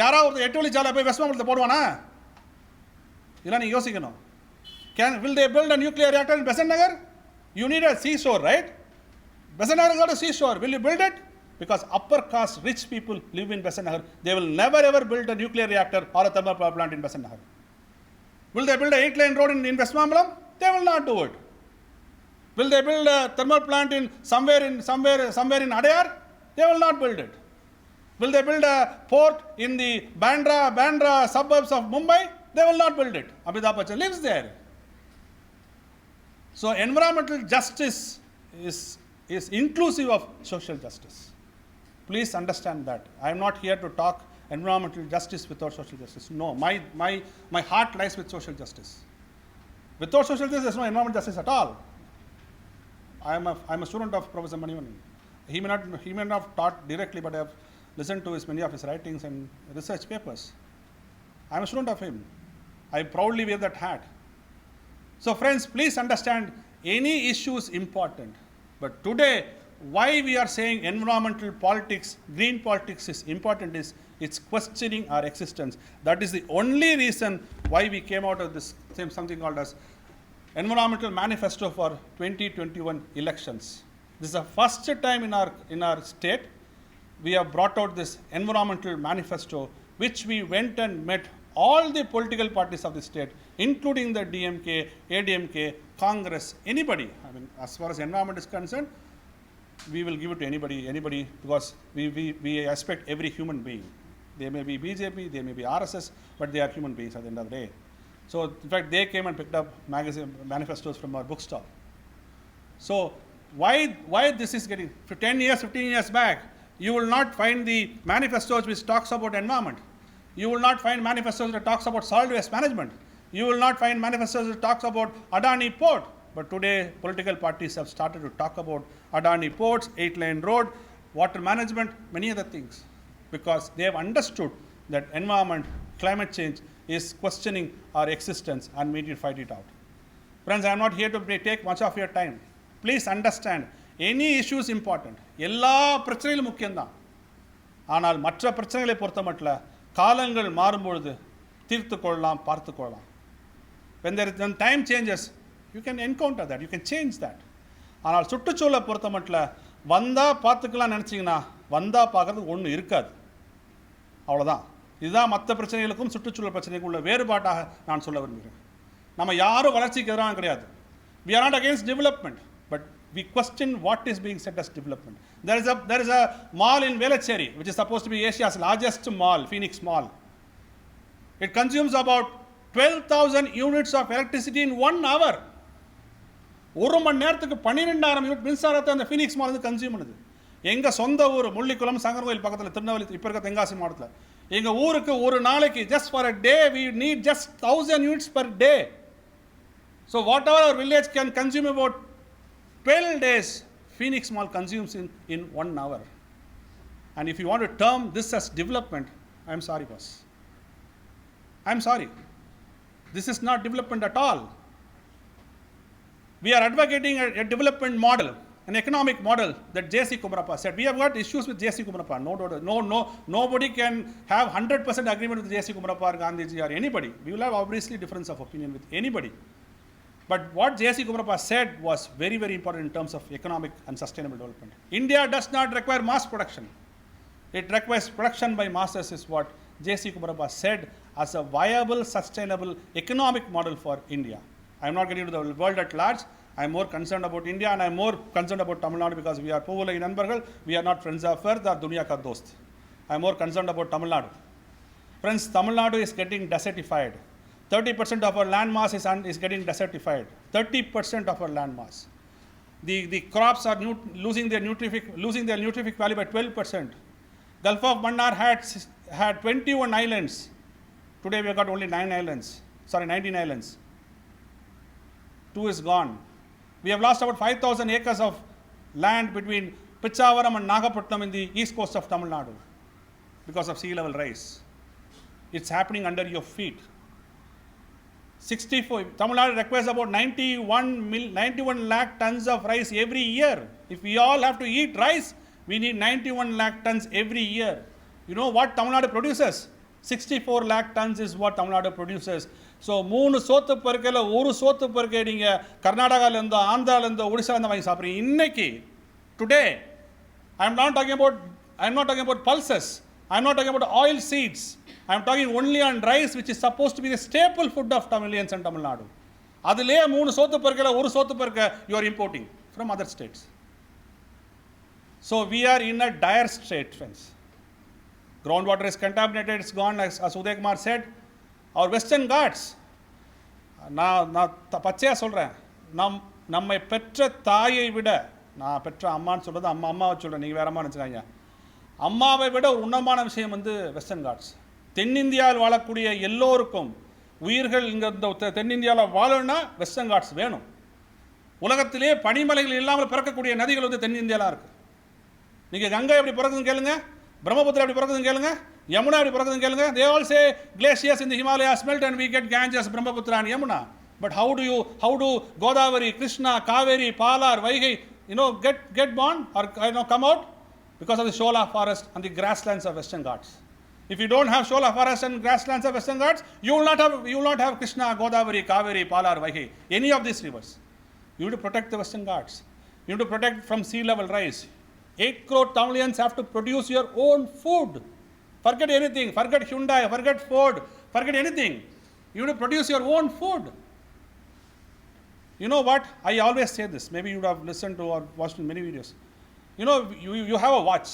யாராவது ஒருத்தர் 8 வழிச்சாலை போய் வெஸ்ட் மாம்பலத்தில் போடுவானா? இதெல்லாம் நீங்கள் யோசிக்கணும். Will they build a nuclear reactor in Besant Nagar? You need a seashore, right? Besant Nagar got a seashore. Will you build it? Because upper caste rich people live in Besant Nagar. They will never ever build a nuclear reactor or a thermal power plant in Besant Nagar. Will they build a 8-lane road in West Mambalam? They will not do it. Will they build a thermal plant in somewhere in Adayar? They will not build it. Will they build a port in the Bandra suburbs of Mumbai? They will not build it. Amitabh Bachchan lives there. So environmental justice is inclusive of social justice. Please understand that. I am not here to talk environmental justice without social justice. No, my heart lies with social justice. Without social justice, there is no environmental justice at all. I am a student of Professor Manivannan. He may not have taught directly, but I have listened to many of his writings and research papers. I am a student of him. I proudly wear that hat. So friends, please understand, any issue is important. But today, why we are saying environmental politics, green politics is important is it's questioning our existence. That is the only reason why we came out of this something called as Environmental Manifesto for 2021 elections. This is the first time in our state we have brought out this Environmental Manifesto, which we went and met all the political parties of the state, including the DMK, ADMK, Congress, anybody. I mean, as far as environment is concerned, we will give it to anybody, because we respect every human being. They may be BJP, they may be RSS, but they are human beings at the end of the day. So, in fact, they came and picked up manifestos from our bookstore. So, why this is getting, for 10 years, 15 years back, you will not find the manifestos which talks about environment. You will not find manifestos that talks about solid waste management. You will not find manifestos that talks about Adani port. But today, political parties have started to talk about Adani ports, 8-lane road, water management, many other things. Because they have understood that environment, climate change is questioning our existence and we need to fight it out. Friends, I am not here to take much of your time. Please understand, any issue is important. எல்லா பிரச்சனைகளும் முக்கியம்தான். ஆனால் மற்ற பிரச்சனைகளை பொறுத்த மட்டும் காலங்கள் மாறும்பொழுது தீர்த்து கொள்ளலாம், பார்த்து கொள்ளலாம். When time changes, you can encounter that, you can change that. ஆனால் சுற்றுச்சூழலை பொறுத்த மட்டும் வந்தால் பார்த்துக்கலாம் நினச்சிங்கன்னா வந்தால் பார்க்குறது ஒன்றும் இருக்காது, அவ்வளோதான். இதுதான் மற்ற பிரச்சனைகளுக்கும் சுற்றுச்சூழல் பிரச்சனைக்கும் உள்ள வேறுபாட்டாக நான் சொல்ல விரும்புகிறேன். நம்ம யாரும் வளர்ச்சிக்கு எதிராக கிடையாது. We are not against development, but we question what is being said as development. There is a mall in Velachery, which is supposed to be Asia's largest mall, Phoenix Mall. It consumes about 12,000 units of electricity in 1 hour. ஒரு மணி நேரத்துக்கு 12,000 unit மின்சாரத்தை அந்த Phoenix mall வந்து consume பண்ணுது. எங்கள் சொந்த ஊர் முள்ளிக்குளம் சங்கரகோயில் பக்கத்தில் திருநெல்வேலி இப்போ இருக்க தென்காசி மாவட்டத்தில் எங்கள் ஊருக்கு ஒரு நாளைக்கு just for a day we need just 1,000 units per day. So whatever our village can consume about 12 days, Phoenix Mall consumes in 1 hour. And if you want to term this as development, I am sorry, boss. I am sorry. This is not development at all. We are advocating a development model an economic model that J.C. Kumarappa said. We have got issues with J.C. Kumarappa. Nobody can have 100% agreement with J.C. Kumarappa or Gandhiji or anybody. We will have obviously difference of opinion with anybody. But what J.C. Kumarappa said was very, very important in terms of economic and sustainable development. India does not require mass production. It requires production by masses is what J.C. Kumarappa said as a viable, sustainable economic model for India. I am not getting into the world at large. I am more concerned about India and I am more concerned about Tamilnadu because we are poovulagin nanbargal. We are not friends of earth or dunya ka dost. I am more concerned about Tamilnadu. Friends, Tamilnadu is getting desertified. 30% of our land mass is getting desertified. 30% of our land mass. The crops are losing their nutrific value by 12%. Gulf of Mannar had 21 islands. Today we have got only 19 islands. 2 is gone. We have lost about 5,000 acres of land between Pichavaram and Nagapattinam in the east coast of Tamil Nadu because of sea level rise. It's happening under your feet. 64, Tamil Nadu requires about 91 lakh tons of rice every year. If we all have to eat rice, we need 91 lakh tons every year. You know what Tamil Nadu produces? 64 lakh tons is what Tamil Nadu produces. So, 3 சோத்து பருக்கையில் 1 சோத்து பருக்கை நீங்கள் கர்நாடகாவிலேருந்தோ ஆந்திராவிலேருந்தோ ஒடிசாவிலேருந்து வாங்கி சாப்பிட்றீங்க. இன்னைக்கு, today, I am not talking about pulses. I am not talking about oil seeds. I am talking only on rice, which is supposed to be the staple food of Tamilians and Tamil Nadu. அதிலே 3 சோத்து பருக்கையில் 1 சோத்து பருக்கை you are importing from other states. So, we are in a dire state, friends. Groundwater is contaminated, it's gone, as Uday Kumar said. Our Western Ghats, நான் பச்சையாக சொல்கிறேன், நம்மை பெற்ற தாயை விட, நான் பெற்ற அம்மான்னு சொல்கிறது அம்மாவை சொல்கிறேன், நீங்கள் வேற அம்மா நினச்சிக்காங்க, அம்மாவை விட ஒரு உன்னதமான விஷயம் வந்து வெஸ்டர்ன் காட்ஸ். தென்னிந்தியாவில் வாழக்கூடிய எல்லோருக்கும் உயிர்கள் இங்கே இந்த தென்னிந்தியாவில் வாழணும்னா வெஸ்டர்ன் காட்ஸ் வேணும். உலகத்திலே பனிமலைகள் இல்லாமல் பிறக்கக்கூடிய நதிகள் வந்து தென்னிந்தியாவில் இருக்குது. நீங்கள் கங்கை எப்படி பிறக்குதுன்னு கேளுங்க, பிரம்மபுத்திரா எப்படி பிறக்குதுன்னு கேளுங்க, Yamuna எப்படி பிறக்குதுன்னு கேளுங்க. They all say glaciers in the Himalayas melt and we get Ganges, Brahmaputra and Yamuna. But how do Godavari, Krishna, Kaveri, Palar, Vaigai, get born or come out? Because of the Shola forest and the grasslands of Western Ghats. If you don't have Shola forest and grasslands of Western Ghats, you will not have Krishna, Godavari, Kaveri, Palar, Vaigai, any of these rivers. You need to protect the Western Ghats. You need to protect from sea level rise. 8 crore Tamilians have to produce your own food. Forget anything, forget Hyundai, forget Ford, forget anything. You need to produce your own food. You know what? I always say this. Maybe you would have listened to or watched many videos. You have a watch,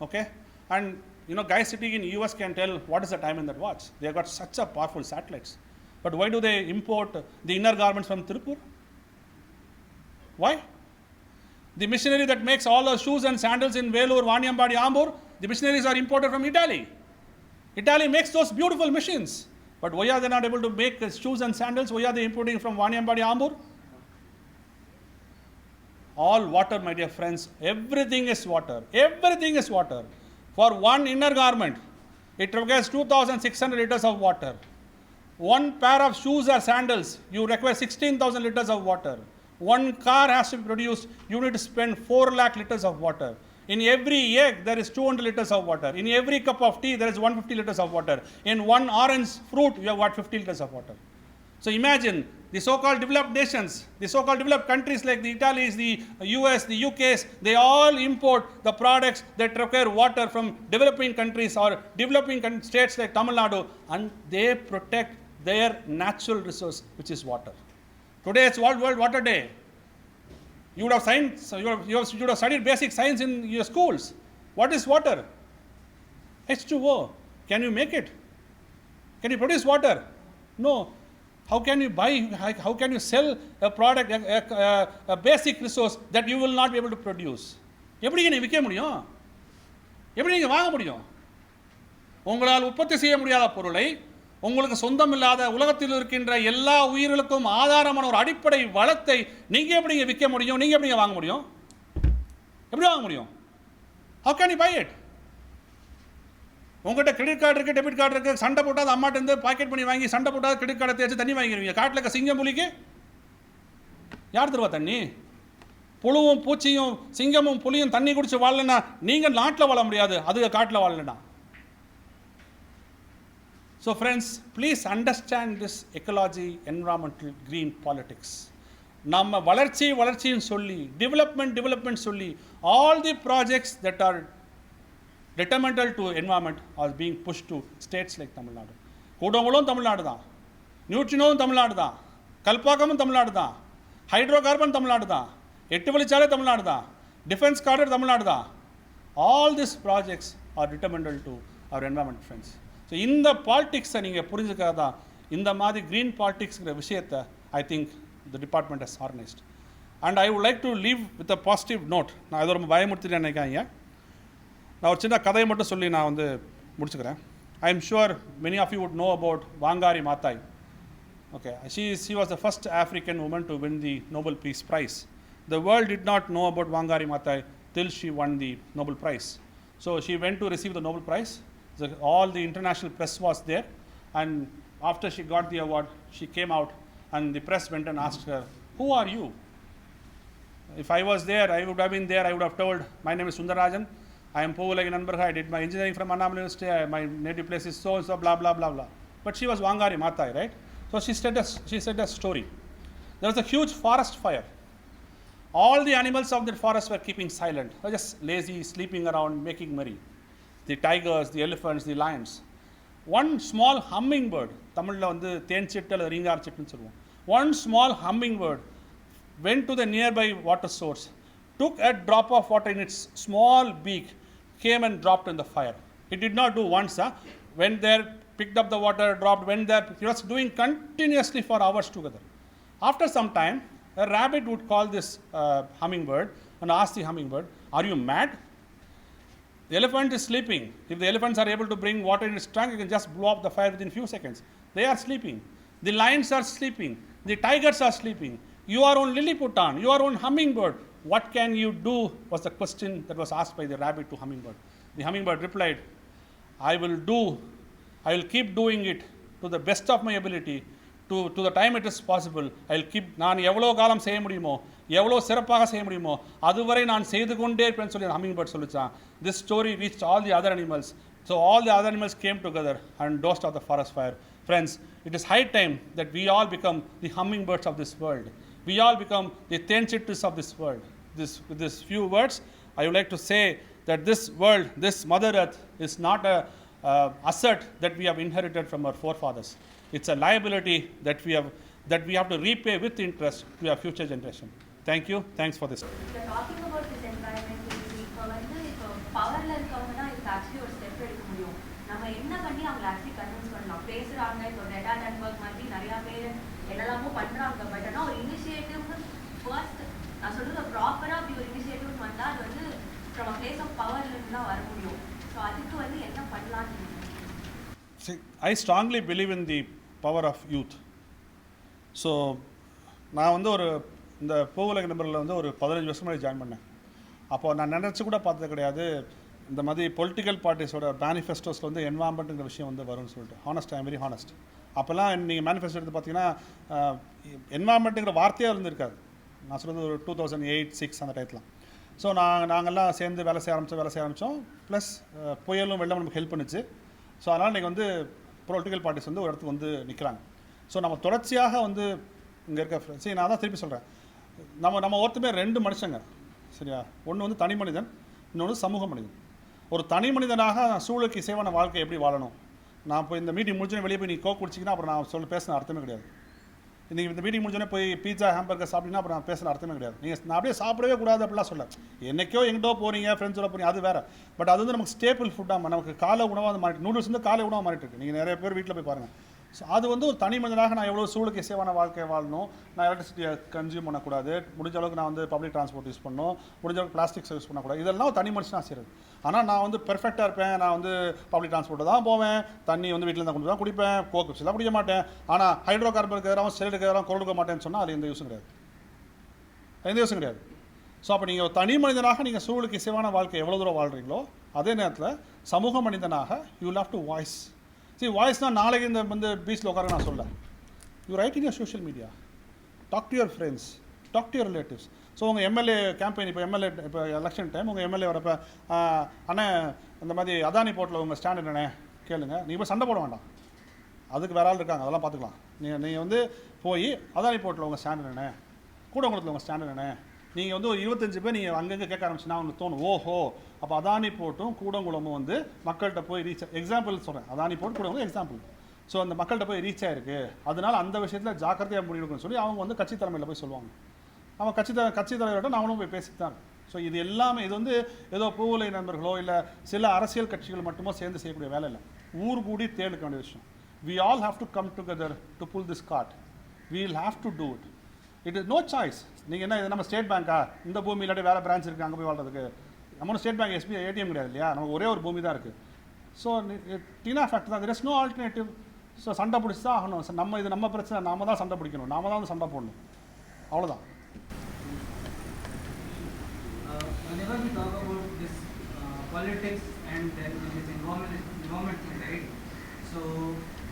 okay? And, guys sitting in US can tell what is the time in that watch. They have got such a powerful satellites. But why do they import the inner garments from Tirupur? Why? The machinery that makes all the shoes and sandals in Vellore, Vaniyambadi, Ambur, the machineries are imported from Italy. Italy makes those beautiful machines. But why are they not able to make shoes and sandals? Why are they importing from Vaniyambadi, Ambur? All water, my dear friends. Everything is water. Everything is water. For one inner garment, it requires 2,600 liters of water. One pair of shoes or sandals, you require 16,000 liters of water. One car has to be produced, you need to spend 4 lakh liters of water. In every egg, there is 200 liters of water. In every cup of tea, there is 150 liters of water. In one orange fruit, you have got 50 liters of water. So imagine the so-called developed nations, the so-called developed countries like the Italians, the US, the UKs, they all import the products that require water from developing countries or developing states like Tamil Nadu, and they protect their natural resource, which is water. Today it's World Water Day. You would have studied basic science in your schools. What is water? H2O. Can you make it? Can you produce water? No. How can you buy, how can you sell a product, a basic resource that you will not be able to produce? எப்படி நீங்க விற்க முடியும்? எப்படி நீங்க வாங்க முடியும்? உங்களால் உற்பத்தி செய்ய முடியாத பொருளை உங்களுக்கு சொந்தம் இல்லாத உலகத்தில் இருக்கின்ற எல்லா உயிர்களுக்கும் ஆதாரமான ஒரு அடிப்படை வளத்தை நீங்க எப்படி விற்க முடியும்? நீங்க எப்படி வாங்க முடியும்? எப்படி வாங்க முடியும்? How can you buy it? உங்ககிட்ட கிரெடிட் கார்டு இருக்கு, டெபிட் கார்டு இருக்கு, சண்டை போட்டால் அம்மாட்ட இருந்து பாக்கெட் பண்ணி வாங்கி சண்டை போட்டால் கிரெடிட் கார்டை தேய்ச்சி தண்ணி வாங்கிடுவீங்க. காட்டில் இருக்க சிங்கம் புலிக்கு யார் தருவா தண்ணி? புழுவும் பூச்சியும் சிங்கமும் புலியும் தண்ணி குடிச்சு வாழலன்னா நீங்கள் நாட்டில் வாழ முடியாது, அதுக்கு காட்டில் வாழலன்னா. So friends, please understand this ecology, environmental, green politics. நம்ம வளர்ச்சின்னு சொல்லி development சொல்லி all the projects that are detrimental to environment are being pushed to states like Tamilnadu. Kudankulam Tamil Nadu தான், நியூட்ரினோவும் தமிழ்நாடு தான், கல்பாக்கமும் தமிழ்நாடு தான், ஹைட்ரோகார்பன் தமிழ்நாடு தான், 8 வழிச்சாலை தமிழ்நாடு தான், டிஃபென்ஸ் கார்டர் தமிழ்நாடு தான். All these projects are detrimental to our environment, friends. So இந்த பாலிட்டிக்ஸை நீங்கள் புரிஞ்சுக்காக தான் இந்த மாதிரி க்ரீன் பாலிட்டிக்ஸ்ங்கிற விஷயத்தை I think the department has organised. And I would like to leave with a positive note. நான் அதை ரொம்ப பயமுறுத்திட்டு நினைக்காங்க. நான் ஒரு சின்ன கதையை மட்டும் சொல்லி நான் வந்து முடிச்சுக்கிறேன். I am sure many of you would know about Wangari Maathai. Okay, she was the first African woman to win the Nobel Peace Prize. The world did not know about Wangari Maathai till she won the Nobel Prize. So she went to receive the Nobel Prize. All the international press was there, and after she got the award, she came out and the press went and asked her, "Who are you?" If I was there, I would have been there. I would have told, "My name is Sundar Rajan. I am poovulagin nanbargal. I did my engineering from Anna University. My native place is so blah blah blah blah." But she was Wangari Maathai, right? So she said a story. There was a huge forest fire. All the animals of the forest were keeping silent. They were just lazy, sleeping around, making merry. The tigers, the elephants, the lions. One small hummingbird, தமிழில் வந்து தேன் சிட்டு அல்லது ரீங்கார் சிட்டுன்னு சொல்லுவோம். One small hummingbird went to the nearby water source, took a drop of water in its small beak, came and dropped in the fire. It did not do once. Went there, picked up the water, dropped, went there. He was doing continuously for hours together. After some time, a rabbit would call this hummingbird and ask the hummingbird, "Are you mad? The elephant is sleeping. If the elephants are able to bring water in its trunk, you can just blow up the fire within few seconds. They are sleeping. The lions are sleeping. The tigers are sleeping. You are on Lilliputan. You are on hummingbird. What can you do?" was the question that was asked by the rabbit to hummingbird. The hummingbird replied, I will keep doing it to the best of my ability. To the time it is possible, I will keep. நான் எவ்வளோ காலம் செய்ய முடியுமோ, எவ்வளோ சிறப்பாக செய்ய முடியுமோ அதுவரை நான் செய்து கொண்டே இருப்பேன்னு சொல்லி hummingbird சொல்லிச்சான். This story reached all the other animals. So all the other animals came together and dosed off the forest fire. Friends, it is high time that we all become the hummingbirds of this world. We all become the tenchittus of this world. With these few words, I would like to say that this world, this Mother Earth, is not a asset that we have inherited from our forefathers. It's a liability that we have to repay with interest to our future generation. Thank you. Thanks for this. You're talking about this environment. இப்போ வந்து இப்போ பவர்ல இருக்கவங்கன்னா இதுக்கு actually ஒரு step எடுக்க முடியும். நம்ம என்ன பண்ணி அவங்களை ஆக்சுவலி கன்வின்ஸ் பண்ணலாம். பேசுறாங்க, இப்போ டேட்டா நெட்வொர்க் மாதிரி நிறைய பேர் என்னெல்லாமோ பண்றாங்க. பட் ஆனால் ஒரு இனிஷியேட்டிவ் ஃபர்ஸ்ட் நான் சொல்றது ப்ராப்பரா அப்படி ஒரு இனிஷியேட்டிவ் வந்தா அது வந்து ஃப்ரம் அ பிளேஸ் ஆஃப் பவர்ல இருந்து தான் வர முடியும். ஸோ அதுக்கு வந்து என்ன பண்ணலாம்னு? See, I strongly believe in the power of youth. So நான் வந்து இந்த பூவுலக நம்பரில் வந்து ஒரு 15 வருஷம் முன்னாடி ஜாயின் பண்ணேன். அப்போது நான் நினச்சி கூட பார்த்தது கிடையாது இந்த மாதிரி பொலிட்டிக்கல் பார்ட்டிஸோட மேனிஃபெஸ்டோஸில் வந்து என்வாரன்மெண்ட்டுங்கிற விஷயம் வந்து வரும்னு சொல்லிட்டு. Honest, I am very honest. அப்போல்லாம் நீங்கள் மேனிஃபெஸ்டோ எடுத்து பார்த்தீங்கன்னா என்வாரன்மெண்ட்டுங்கிற வார்த்தையே இருந்திருக்காது. நான் சொல்கிறது ஒரு 2008-06 அந்த டயத்தில். ஸோ நாங்கள்லாம் சேர்ந்து வேலை செய்ய ஆரம்பித்தோம். ப்ளஸ் புயலும் வெள்ளம் நமக்கு ஹெல்ப் பண்ணுச்சு. ஸோ அதனால் இன்றைக்கி வந்து பொலிட்டிக்கல் பார்ட்டிஸ் வந்து ஒரு இடத்துக்கு வந்து நிற்கிறாங்க. ஸோ நம்ம தொடர்ச்சியாக வந்து இங்கே இருக்க சரி, நான் தான் திருப்பி சொல்கிறேன், நம்ம ஒருத்தமே 2 மனுஷங்க, சரியா? ஒன்று வந்து தனி மனிதன், இன்னொன்று சமூக மனிதன். ஒரு தனி மனிதனாக சூழலுக்கு இசைவான வாழ்க்கை எப்படி வாழணும்? நான் இப்போ இந்த மீட்டிங் முடிஞ்சோன்னே வெளியே போய் நீ கோக் குடிச்சிங்கன்னா அப்புறம் நான் பேசின அர்த்தமே கிடையாது. இன்றைக்கி இந்த மீட்டிங் முடிஞ்சோன்னே போய் பீஸா ஹாம்பர்கர் சாப்பிட்டீங்கன்னா அப்புறம் நான் பேசுகிற அர்த்தமே கிடையாது. நான் அப்படியே சாப்பிடவே கூடாது அப்படிலாம் சொல்ல. என்னைக்கோ எங்கிட்டோ போகிறீங்க, ஃப்ரெண்ட்ஸோட போகிறீங்க, அது வேறு. பட் அது வந்து நமக்கு ஸ்டேபிள் ஃபுட்டாக, நமக்கு காலை உணவாக மாறிட்டு, நூடுல்ஸ் வந்து காலை உணவாக மாறிட்டு இருக்கு. நீங்கள் நிறைய பேர் வீட்டில் போய் பாருங்கள். ஸோ அது வந்து ஒரு தனி மனிதனாக நான் எவ்வளோ சூழலுக்கு இசைவான வாழ்க்கையை வாழணும், நான் எலக்ட்ரிசிட்டியை கன்சியூம் பண்ணக்கூடாது, முடிஞ்ச அளவுக்கு நான் வந்து பப்ளிக் ட்ரான்ஸ்போர்ட் யூஸ் பண்ணணும், முடிஞ்ச அளவுக்கு பிளாஸ்டிக்ஸ் யூஸ் பண்ணக்கூடாது. இதெல்லாம் ஒரு தனி மனுஷனாக செய்கிறது. ஆனால் நான் வந்து பெர்ஃபெக்டாக இருப்பேன், நான் வந்து பப்ளிக் ட்ரான்ஸ்போர்ட்டு தான் போவேன், தண்ணி வந்து வீட்டில் தான் கொண்டு தான் குடிப்பேன், கோக்கு எல்லாம் குடிக்க மாட்டேன், ஆனால் ஹைட்ரோ கார்பனுக்கு எதிராக செல்லுக்கு எதிராக குரல் கொடுக்க மாட்டேன்னு சொன்னால் அது எந்த யூஸும் கிடையாது. ஸோ அப்போ நீங்கள் ஒரு தனி மனிதனாக நீங்கள் சூழலுக்கு இசைவான வாழ்க்கை எவ்வளோ தூரம் வாழ்கிறீங்களோ, அதே நேரத்தில் சமூக மனிதனாக you will have to voice. வாய்ஸ்னால் நாளைக்கு இந்த வந்து பீச்சில் உட்கார நான் சொல்ல. You write in your social media, talk to your friends, talk to your relatives. So உங்கள் எம்எல்ஏ கேம்பெயின் இப்போ எலெக்ஷன் டைம் உங்கள் எம்எல்ஏ வரப்போ அண்ணே இந்த மாதிரி அதானி போர்ட்டில் உங்கள் ஸ்டாண்ட் என்னண்ணே கேளுங்க. நீங்கள் போய் சண்டை போட வேண்டாம், அதுக்கு வேற ஆள் இருக்காங்க, அதெல்லாம் பார்த்துக்கலாம். நீங்கள் வந்து போய் அதானி போர்ட்டில் உங்கள் ஸ்டாண்ட் என்னண்ணே, கூடங்குளத்தில் உங்கள் ஸ்டாண்ட் என்னண்ணே, நீங்கள் வந்து ஒரு 25 பேர் நீங்கள் அங்கங்கே கேட்க ஆரம்பிச்சுன்னா உங்களுக்கு தோணும், ஓஹோ அப்போ அதானி போர்ட்டும் கூடங்குளமும் வந்து மக்கள்கிட்ட போய் ரீச், எக்ஸாம்பிள் சொல்கிறேன், Adani port Koodankulam example. So அந்த மக்கள்கிட்ட போய் ரீச் ஆயிருக்கு, அதனால அந்த விஷயத்தில் ஜாக்கிரதையாக முடிவெடுக்கணும்னு சொல்லி அவங்க வந்து கட்சி தலைமையில் போய் சொல்லுவாங்க. அவன் கட்சி தலைவர்கிட்ட நாமளும் போய் பேசித்தான். ஸோ இது எல்லாமே இது வந்து ஏதோ பூவுலை நண்பர்களோ இல்லை சில அரசியல் கட்சிகள் மட்டுமோ சேர்ந்து செய்யக்கூடிய வேலை இல்லை, ஊர் கூடி தேர்வுக்க வேண்டிய விஷயம். We all have to come together to pull this cart. We will have to do it. It is no choice. நீங்கள் என்ன இது நம்ம ஸ்டேட் பேங்க்கா, இந்த பூமி இல்லாட்டி வேறு பிரான்ச் இருக்குது அங்கே போய் வாழ்றதுக்கு, நம்ம ஸ்டேட் பேங்க் எஸ்பிஐ ஏடிஎம் கிடையாது இல்லையா, நமக்கு ஒரே ஒரு பூமி தான் இருக்குது. ஸோ டீனா ஃபேக்ட் தான், there is no alternative. So சண்டை பிடிச்சி தான் ஆகணும். நம்ம இது நம்ம பிரச்சனை, நாம தான் சண்டை பிடிக்கணும், நாம தான் வந்து சண்டை போடணும், அவ்வளோதான். Whenever we talk about this politics and then this environment thing, right? So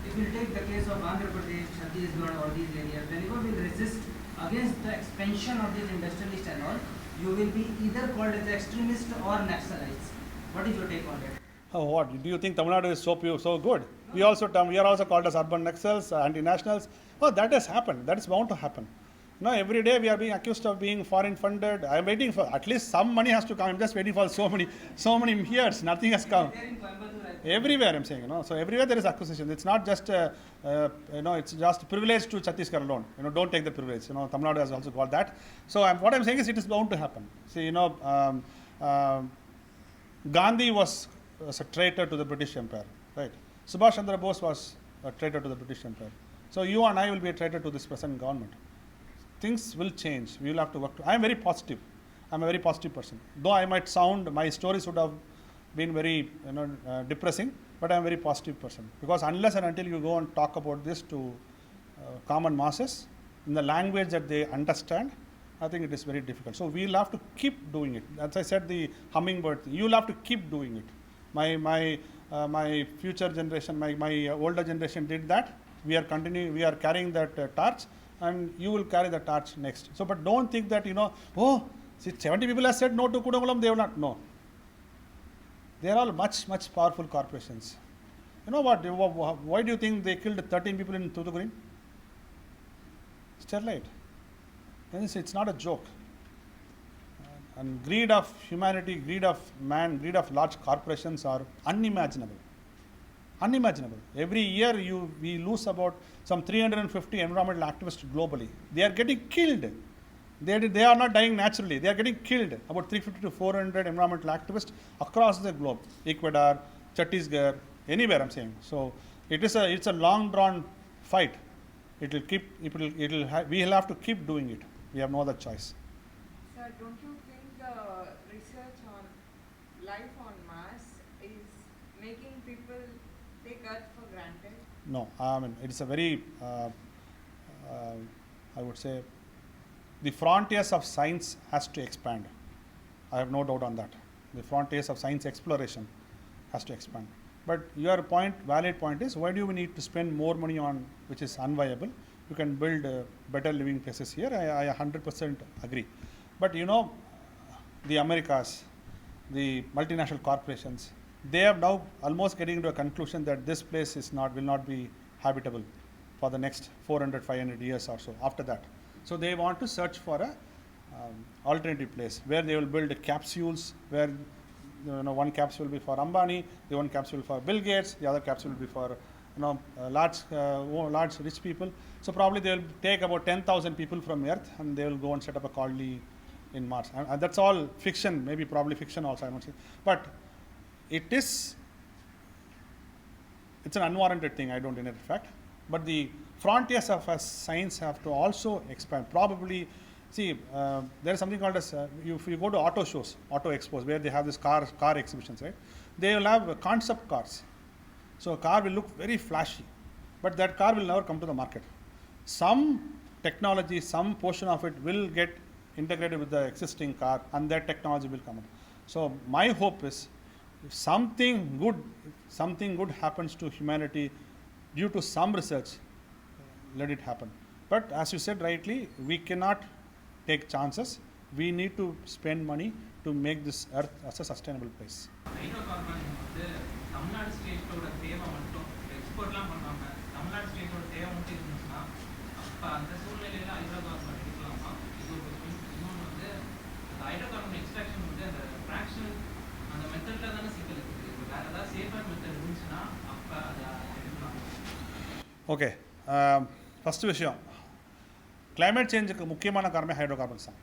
if you take the case of Andhra Pradesh, Chhattisgarh, all these areas, whenever we resist against the expansion of these industrialists and all, you will be either called as extremist or nationalists. What is your take on that? Oh, what? Do you think Tamil Nadu is so good? We are also called as urban naxals, anti-nationals. Oh, that has happened. That is bound to happen. No, every day we are being accused of being foreign funded. I am waiting for at least some money has to come. I'm just waiting for so many years. Nothing has come. Everywhere I'm saying, so everywhere there is accusation. It's not just it's just privilege to Chhattisgarh alone. Don't take the privilege. Tamil Nadu has also got that. So what I'm saying is it is bound to happen. See, Gandhi was a traitor to the British Empire, right? Subhash Chandra Bose was a traitor to the British Empire. So you and I will be a traitor to this present government. Things will change. We will have to work. I am very positive. I'm a very positive person. Though I might sound, my stories would have been very depressing, but I'm a very positive person. Because unless and until you go and talk about this to common masses in the language that they understand, I think it is very difficult. So we'll have to keep doing it. As I said, the hummingbird thing, you'll have to keep doing it. My future generation, my older generation did that. We are carrying that torch, and you will carry the torch next. So, but don't think that, oh, see, 70 people have said no to Kudangulam, they will not. No. They are all much powerful corporations. You know what? Why do you think they killed 13 people in Thoothukudi? Sterlite. It's not a joke. And greed of humanity, greed of man, greed of large corporations are unimaginable. Every year we lose about some 350 environmental activists globally. They are getting killed. They are not dying naturally. They are getting killed. About 350 to 400 environmental activists across the globe. Ecuador, Chhattisgarh, anywhere I'm saying. So it's a long drawn fight. We'll have to keep doing it. We have no other choice. Sir, don't you think the research on life on Mars is making people take Earth for granted? No, I mean, it's a very, I would say, the frontiers of science has to expand. I have no doubt on that. The frontiers of science exploration has to expand. But your valid point is, why do we need to spend more money on which is unviable? You can build better living places here. I 100% agree. But the Americas, the multinational corporations, they are now almost getting to a conclusion that this place will not be habitable for the next 400-500 years or so after that. So they want to search for a alternative place where they will build capsules, where one capsule will be for Ambani, the one capsule will be for Bill Gates, the other capsule will be for large rich people. So probably they will take about 10,000 people from Earth and they will go and set up a colony in Mars. And that's all fiction, probably fiction also, I must say. But it's an unwarranted thing, I don't deny the fact. But the frontiers of science have to also expand. Probably, see, there is something called as, if you go to auto shows, auto expos, where they have this car exhibitions, right? They will have concept cars. So a car will look very flashy, but that car will never come to the market. Some technology, some portion of it will get integrated with the existing car, and that technology will come up. So my hope is, if something good happens to humanity due to some research, let it happen. But as you said rightly, we cannot take chances. We need to spend money to make this earth as a sustainable place. Hydrocarbon வந்து தமிழ்நாடு ஸ்டேட்டோட தேவை மட்டும் எக்ஸ்போர்ட்லாம் பண்ணாம தமிழ்நாடு ஸ்டேட்டோட தேவை மட்டும் இருந்துச்சுன்னா அப்போ அந்த சூழ்நிலையில் ஹைட்ரோகார்பன் எடுக்கலாமா? இது ஒரு கொஸ்டின். இன்னொன்று வந்து அந்த ஹைட்ரோகார்பன் எக்ஸ்ட்ராக்ஷன் வந்து அந்த ஃப்ராக்ஷன் அந்த மெத்தடில் தானே சிக்கல் இருக்குது. இப்போ வேறு ஏதாவது சேஃபர் மெத்தட் இருந்துச்சுன்னா அப்போ அதை எடுக்கலாம். ஓகே, ஃபஸ்ட்டு விஷயம், கிளைமேட் சேஞ்சுக்கு முக்கியமான காரணமே ஹைட்ரோகார்பன்ஸ் தான்.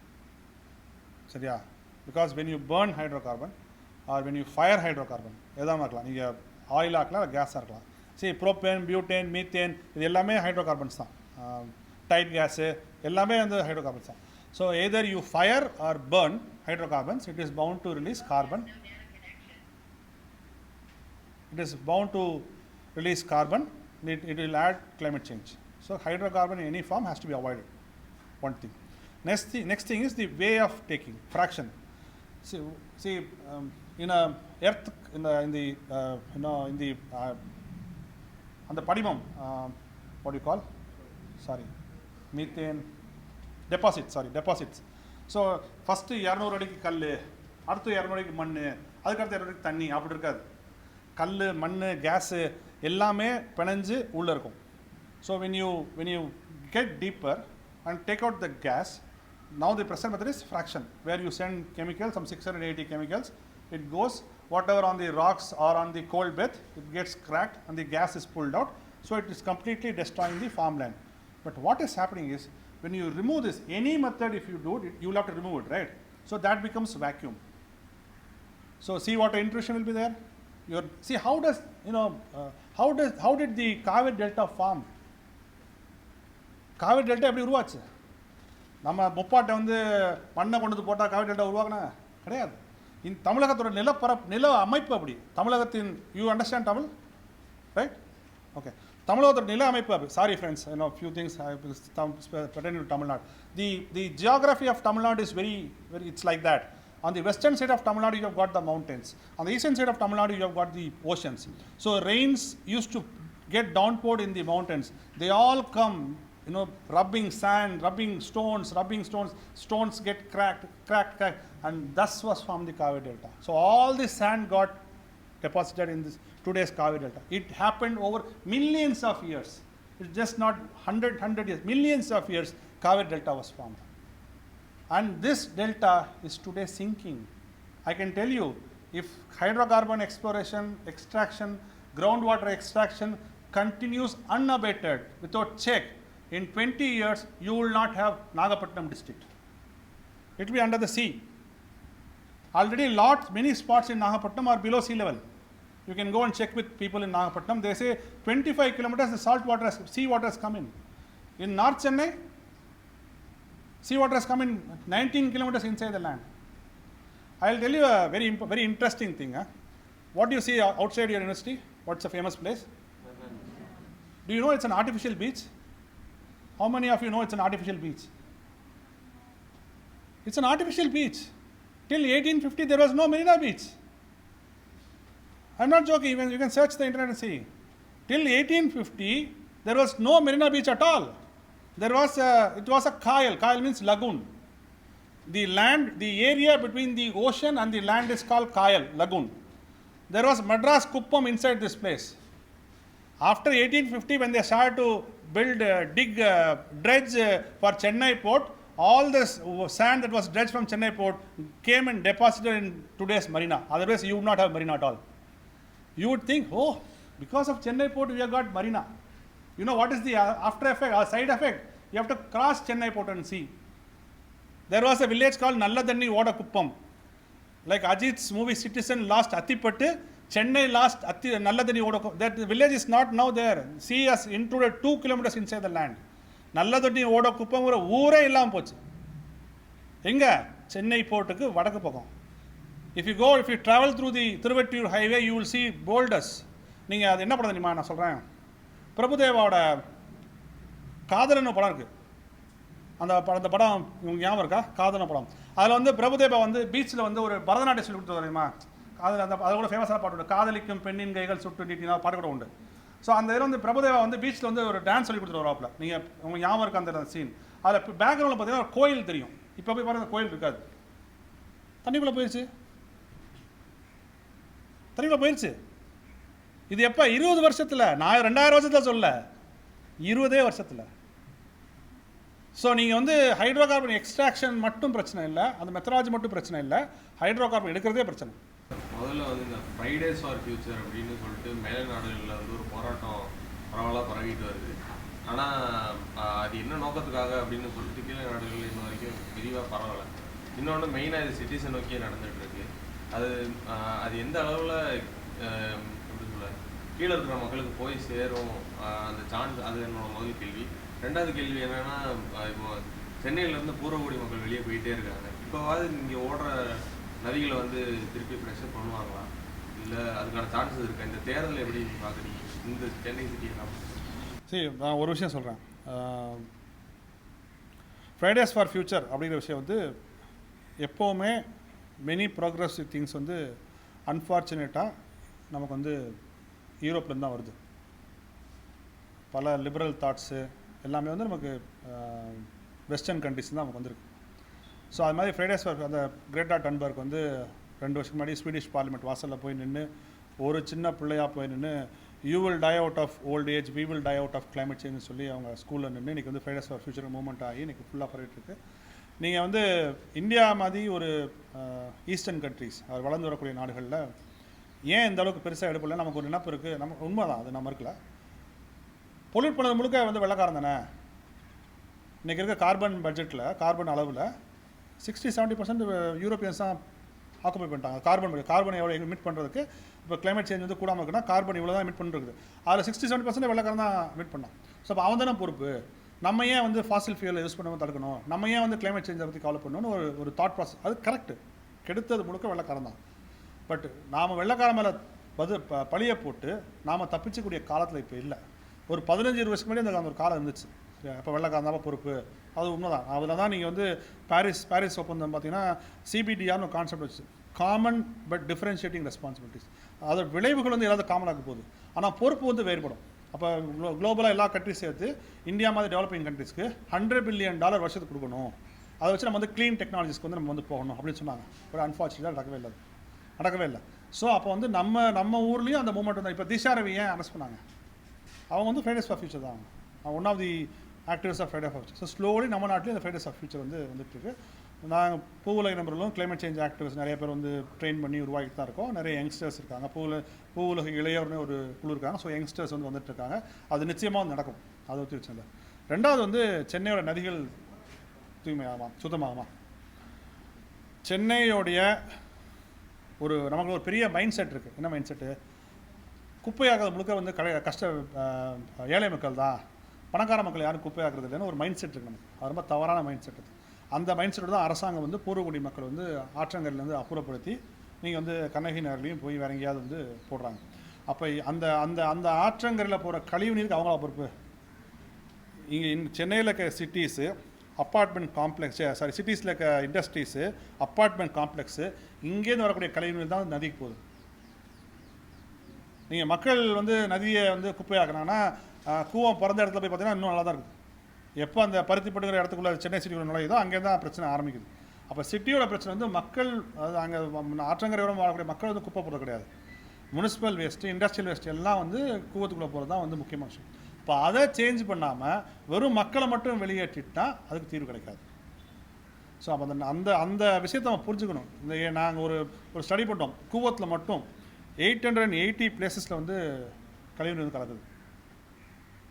சரியா? Because when you burn hydrocarbon or when you fire hydrocarbon எதாவது இருக்கலாம், நீங்கள் ஆயிலாக இருக்கலாம் இல்லை கேஸாக இருக்கலாம். சரி, ப்ரோப்பேன், பியூட்டேன், மீத்தேன் இது எல்லாமே ஹைட்ரோகார்பன்ஸ் தான். டைட் கேஸு எல்லாமே வந்து ஹைட்ரோகார்பன்ஸ் தான். So either you fire or burn hydrocarbons, it is bound to release carbon. It is bound to release carbon. It will add climate change. So hydrocarbon in any form has to be avoided. One thing. Next thing is the way of taking fraction. See, in a earth in the on the padimam, what do you call? Sorry, methane deposits. So first 200 அடிக்கு கல், அடுத்து 200 அடிக்கு மண், அதுக்கடுத்து 200 அடிக்கு தண்ணி, அப்படி இருக்காது. கல், மண், கேஸு எல்லாமே பிணைஞ்சு உள்ளே இருக்கும். So when you get deeper and take out the gas, now the present method is fraction, where you send chemicals, some 680 chemicals, it goes whatever on the rocks or on the coal bed, it gets cracked and the gas is pulled out. So it is completely destroying the farmland. But what is happening is, when you remove this, any method if you do it, you will have to remove it, right? So that becomes vacuum. So see what intrusion will be there? See how does, how did the Kaveri Delta form? Kaveri Delta எப்படி உருவாச்சு? நம்ம முப்பாட்டை வந்து மண்ணை கொண்டு போட்டால் Kaveri delta உருவாக்குனா கிடையாது. இந்த தமிழகத்தோட நில அமைப்பு அப்படி. தமிழகத்தின், you understand Tamil, right? Okay. தமிழகத்தோட நில அமைப்பு அப்படி. Sorry friends, few things pertaining to Tamil Nadu. The geography of Tamil Nadu is very, it's like that. On the western side of Tamil Nadu you have got the mountains. On the eastern side of Tamil Nadu you have got the oceans. So rains used to get downpoured in the mountains. They all come, rubbing sand, rubbing stones get cracked, and thus was formed the Kaveri Delta. So all the sand got deposited in this today's Kaveri Delta. It happened over millions of years. It's just not 100 years. Millions of years Kaveri Delta was formed. And this delta is today sinking. I can tell you, if hydrocarbon exploration, extraction, groundwater extraction continues unabated without check, in 20 years you will not have Nagapattinam district. It will be under the sea. Already many spots in Nagapattinam are below sea level. You can go and check with people in Nagapattinam. They say 25 kilometers the seawater has come in. In North Chennai, seawater has come in 19 kilometers inside the land. I will tell you a very interesting thing. What do you see outside your university? What's a famous place? Do you know it's an artificial beach? How many of you know it's an artificial beach? It's an artificial beach. Till 1850 there was no Marina Beach. I'm not joking, you can search the internet and see. Till 1850 there was no Marina Beach at all. It was a kayal. Kayal means lagoon. The area between the ocean and the land is called kayal, lagoon. There was madras kuppam inside this place. After 1850, when they started to dredge for Chennai port, all this sand that was dredged from Chennai port came and deposited in today's marina. Otherwise you would not have marina at all. You would think, because of Chennai port we have got marina. You know what is the after effect or side effect? You have to cross Chennai port and see. There was a village called Nalladani Kuppam. Like Ajit's movie Citizen lost Attipattu, Chennai lost Nalladani Kuppam. That village is not now there. Sea has intruded 2 kilometers inside the land. Nalladani Kuppam ஒரு ஊரே இல்லாம போச்சு. எங்க? சென்னை போர்ட்டுக்கு வடக்கு பக்கம். If you travel through the Thiruvittur highway, you will see boulders. நீங்க அது என்ன படம் தெரியுமா நான் சொல்றேன்? பிரபுதேவாவோட காதலன்னு படம் இருக்கு. அந்த படம் உங்களுக்கு ஞாபகம் இருக்கா? காதலன படம். அதில் வந்து பிரபுதேவா வந்து பீச்சில் வந்து ஒரு பரதநாட்டியம் சொல்லி கொடுத்து தெரியுமா? அதோட ஃபேமஸான பாட்டு உண்டு. காதலிக்கும் பெண்ணின் கைகள் சுட்டு நீட்டினா பாட்டு கூட உண்டு. ஸோ அந்த இதில் வந்து பிரபுதேவா வந்து பீச்சில் வந்து ஒரு டான்ஸ் சொல்லி கொடுத்துட்டு வராப்பில். நீங்கள் உங்களுக்கு ஞாபகம் இருக்க அந்த சீன். அதில் பேக்ரவுண்டில் பார்த்தீங்கன்னா ஒரு கோயில் தெரியும். இப்போ போய் பாருங்க கோயில் இருக்காது, தண்ணிக்குள்ளே போயிடுச்சு, தண்ணிக்குள்ளே போயிடுச்சு. இது எப்போ? 20 வருஷத்தில். நான் 2000 வருஷத்தில் சொல்ல, 20 வருஷத்தில். ஸோ நீங்கள் வந்து ஹைட்ரோ கார்பன் எக்ஸ்ட்ராக்ஷன் மட்டும் பிரச்சனை இல்லை, அந்த மெத்தடாலஜி மட்டும் பிரச்சனை இல்லை, ஹைட்ரோ கார்பன் எடுக்கிறதே பிரச்சனை. முதல்ல வந்து இந்த ஃப்ரைடேஸ் ஃபார் ஃபியூச்சர் அப்படின்னு சொல்லிட்டு மேலை நாடுகளில் வந்து ஒரு போராட்டம் பரவலாக பரவிட்டு வருது. ஆனால் அது என்ன நோக்கத்துக்காக அப்படின்னு சொல்லிட்டு கீழே நாடுகளில் இன்ன வரைக்கும் விரிவாக பரவலை. இன்னொன்று மெயினாக இது சிட்டிஸை நோக்கியே நடந்துகிட்டு இருக்கு. அது எந்த அளவில் எப்படி சொல்ல கீழே இருக்கிற மக்களுக்கு போய் சேரும் அந்த சான்ஸ், அது என்னோட முதல் கேள்வி. ரெண்டாவது கேள்வி என்னென்னா, இப்போ சென்னையிலேருந்து பூர்வகுடி மக்கள் வெளியே போயிட்டே இருக்காங்க. இப்போவாது இங்கே ஓடுற நதிகளை வந்து திருப்பி ப்ரெஷர் பண்ணுவாங்களா, இல்லை அதுக்கான சான்சஸ் இருக்கா? இந்த தேர்தலை எப்படி பார்க்குறீங்க இந்த சென்னை சிட்டியெல்லாம்? சரி, நான் ஒரு விஷயம் சொல்கிறேன். ஃப்ரைடேஸ் ஃபார் ஃபியூச்சர் அப்படிங்கிற விஷயம் வந்து எப்போவுமே மெனி ப்ரோக்ரஸிவ் திங்ஸ் வந்து அன்ஃபார்ச்சுனேட்டாக நமக்கு வந்து யூரோப்லேருந்து தான் வருது. பல லிபரல் தாட்ஸு எல்லாமே வந்து நமக்கு வெஸ்டர்ன் கண்ட்ரிஸ் தான் நமக்கு வந்திருக்கு. ஸோ அது மாதிரி ஃப்ரைடேஸ் ஃபார் அந்த கிரேட்டா டன்பர்க் வந்து 2 வருஷத்துக்கு முன்னாடி ஸ்வீடிஷ் பார்லிமெண்ட் வாசலில் போய் நின்று ஒரு சின்ன பிள்ளையாக போய் நின்று you will die out of old age, we will die out of climate சேஞ்ச்னு சொல்லி அவங்க ஸ்கூலில் நின்று இன்றைக்கி வந்து ஃப்ரைடேஸ் ஃபார் ஃபியூச்சர் மூவ்மெண்ட் ஆகி இன்றைக்கி ஃபுல்லாக பரவிட்டுருக்கு. நீங்கள் வந்து இந்தியா மாதிரி ஒரு ஈஸ்டர்ன் கண்ட்ரிஸ், அது வளர்ந்து வரக்கூடிய நாடுகளில் ஏன் இந்த அளவுக்கு பெருசாக எடுப்பில்லை? நமக்கு ஒரு நினப்பு இருக்குது, நம்ம உண்மை தான், அது நம்ம இருக்கல. பொல்யூட் பண்ணது முழுக்க வந்து வெள்ளக்காரன் தானே. இன்றைக்கி இருக்க கார்பன் பட்ஜெட்டில், கார்பன் அளவில் 60-70% யூரோப்பியன்ஸ் தான் ஆக்குபை பண்ணிட்டாங்க. கார்பனை எவ்வளோ எமிட் பண்ணுறதுக்கு இப்போ கிளைமேட் சேஞ்ச் வந்து கூடாமல் இருக்குன்னா கார்பன் இவ்வளோ தான் எமிட் பண்ணிருக்குது. அதில் 60-70% வெள்ளக்காரன் தான் எமிட் பண்ணான். ஸோ அப்போ அவன் தானே பொறுப்பு. நம்ம ஏன் வந்து ஃபாசில் ஃபியூலை யூஸ் பண்ணாமல் தடுக்கணும், நம்ம ஏன் வந்து கிளைமேட் சேஞ்சை பற்றி கவலை பண்ணணும்னு ஒரு தாட் ப்ராசஸ். அது கரெக்டு, கெடுத்தது முழுக்க வெள்ளக்காரன் தான். பட் நாம் வெள்ளக்காரன் மேலே பழியை போட்டு நாம் தப்பிச்சக்கூடிய காலத்தில் இப்போ இல்லை. ஒரு 15-20 வருஷத்துக்கு முன்னாடி அந்த ஒரு காலம் இருந்துச்சு. அப்போ வெள்ளக்காரன் தான் பொறுப்பு, அது உண்மை தான். அதில் தான் நீங்கள் வந்து பாரிஸ் ஒப்பந்தம் பார்த்தீங்கன்னா சிபிடிஆர்னு ஒரு கான்செப்ட் வச்சு, காமன் பட் டிஃப்ரென்ஷியேட்டிங் ரெஸ்பான்சிபிலிட்டிஸ். அதோட விளைவுகள் வந்து எல்லாத்தையும் காமனாக போகுது, ஆனால் பொறுப்பு வந்து வேறுபடும். அப்போ குளோபலாக எல்லா கண்ட்ரிஸ் சேர்த்து இந்தியா மாதிரி டெவலப்பிங் கண்ட்ரிஸ்க்கு $100 பில்லியன் வருஷத்துக்கு கொடுக்கணும். அதை வச்சு நம்ம வந்து க்ளீன் டெக்னாலஜிஸ்க்கு வந்து நம்ம வந்து போகணும் அப்படின்னு சொன்னாங்க. பட் அன்ஃபார்ச்சுனேட்டாக நடக்கவே இல்லை. ஸோ அப்போ வந்து நம்ம ஊர்லேயும் அந்த மூமெண்ட் வந்து இப்போ திஷா ரவி ஏன் அரெஸ்ட் பண்ணாங்க? அவங்க வந்து ஃப்ரைடேஸ் ஃபார் ஃபியூச்சர் தான், one of the activist of Friday for Future. So slowly நம்ம நாட்டிலேயும் இந்த ஃப்ரைடேஸ் ஆஃப் ஃபியூச்சர் வந்து வந்துட்டுருக்கு. நாங்கள் பூவுலக நம்பர்களும் கிளைமேட் சேஞ்ச் ஆக்டிவிஸ்ட் நிறைய பேர் வந்து ட்ரெயின் பண்ணி உருவாக்கிட்டு தான் இருக்கோம். நிறைய யங்ஸ்டர்ஸ் இருக்காங்க, பூவுலக இளையோர்னு ஒரு குழு இருக்காங்க. ஸோ யங்ஸ்டர்ஸ் வந்து வந்துட்டு இருக்காங்க. அது நிச்சயமாக வந்து நடக்கும், அதை ஒத்தி வச்சிருந்தேன். ரெண்டாவது வந்து சென்னையோட நதிகள் தூய்மையாகுமா, சுத்தமாகுமா. சென்னையோடைய நமக்கு ஒரு பெரிய மைண்ட் செட் இருக்குது. என்ன மைண்ட் செட்டு? குப்பையாகிறது முழுக்க வந்து ஏழை மக்கள் தான், பணக்கார மக்கள் யாரும் குப்பையாக்குறது இல்லைன்னு ஒரு மைண்ட் செட் இருக்குது நமக்கு. அது ரொம்ப தவறான மைண்ட் செட். அந்த மைண்ட் செட்டு தான் அரசாங்கம் வந்து பூர்வகுடி மக்கள் வந்து ஆற்றங்கரையிலேருந்து அப்புறப்படுத்தி நீங்கள் வந்து கண்ணகி நகர்லையும் போய் வேற எங்கேயாவது வந்து போடுறாங்க. அப்போ அந்த அந்த அந்த ஆற்றங்கரையில் போகிற கழிவு நீருக்கு அவங்களா பொறுப்பு. இங்கே சென்னையில் இருக்க சிட்டிஸு, அப்பார்ட்மெண்ட் காம்ப்ளெக்ஸு, சிட்டிஸில் இருக்க இண்டஸ்ட்ரீஸு, அப்பார்ட்மெண்ட் காம்ப்ளெக்ஸு, இங்கேருந்து வரக்கூடிய கழிவு நீர் தான் நதிக்கு போகுது. நீங்கள் மக்கள் வந்து நதியை வந்து குப்பையாக்குனாங்கன்னா கூவம் பிறந்த இடத்துல போய் பார்த்தீங்கன்னா இன்னும் நல்லா தான் இருக்குது. எப்போ அந்த பருத்திப்படுகிற இடத்துக்குள்ளே சென்னை சிட்டிக்குள்ள நுழையுதோ அங்கே தான் பிரச்சனை ஆரம்பிக்குது. அப்போ சிட்டியோட பிரச்சனை வந்து மக்கள், அதாவது அங்கே ஆற்றங்கரையோரம் வாழக்கூடிய மக்கள் வந்து குப்பை போடுறது கிடையாது. முனிசிபல் வேஸ்ட்டு, இண்டஸ்ட்ரியல் வேஸ்ட்டு எல்லாம் வந்து கூவத்துக்குள்ளே போகிறது தான் வந்து முக்கியமான விஷயம். இப்போ அதை சேஞ்ச் பண்ணாமல் வெறும் மக்களை மட்டும் வெளியேற்றிட்டா அதுக்கு தீர்வு கிடைக்காது. ஸோ அப்போ அந்த அந்த விஷயத்தை நம்ம புரிஞ்சுக்கணும். நாங்கள் ஒரு ஸ்டடி பண்ணோம், கூவத்தில் மட்டும் 880 பிளேசஸில் வந்து கழிவுநீர் கலக்குது.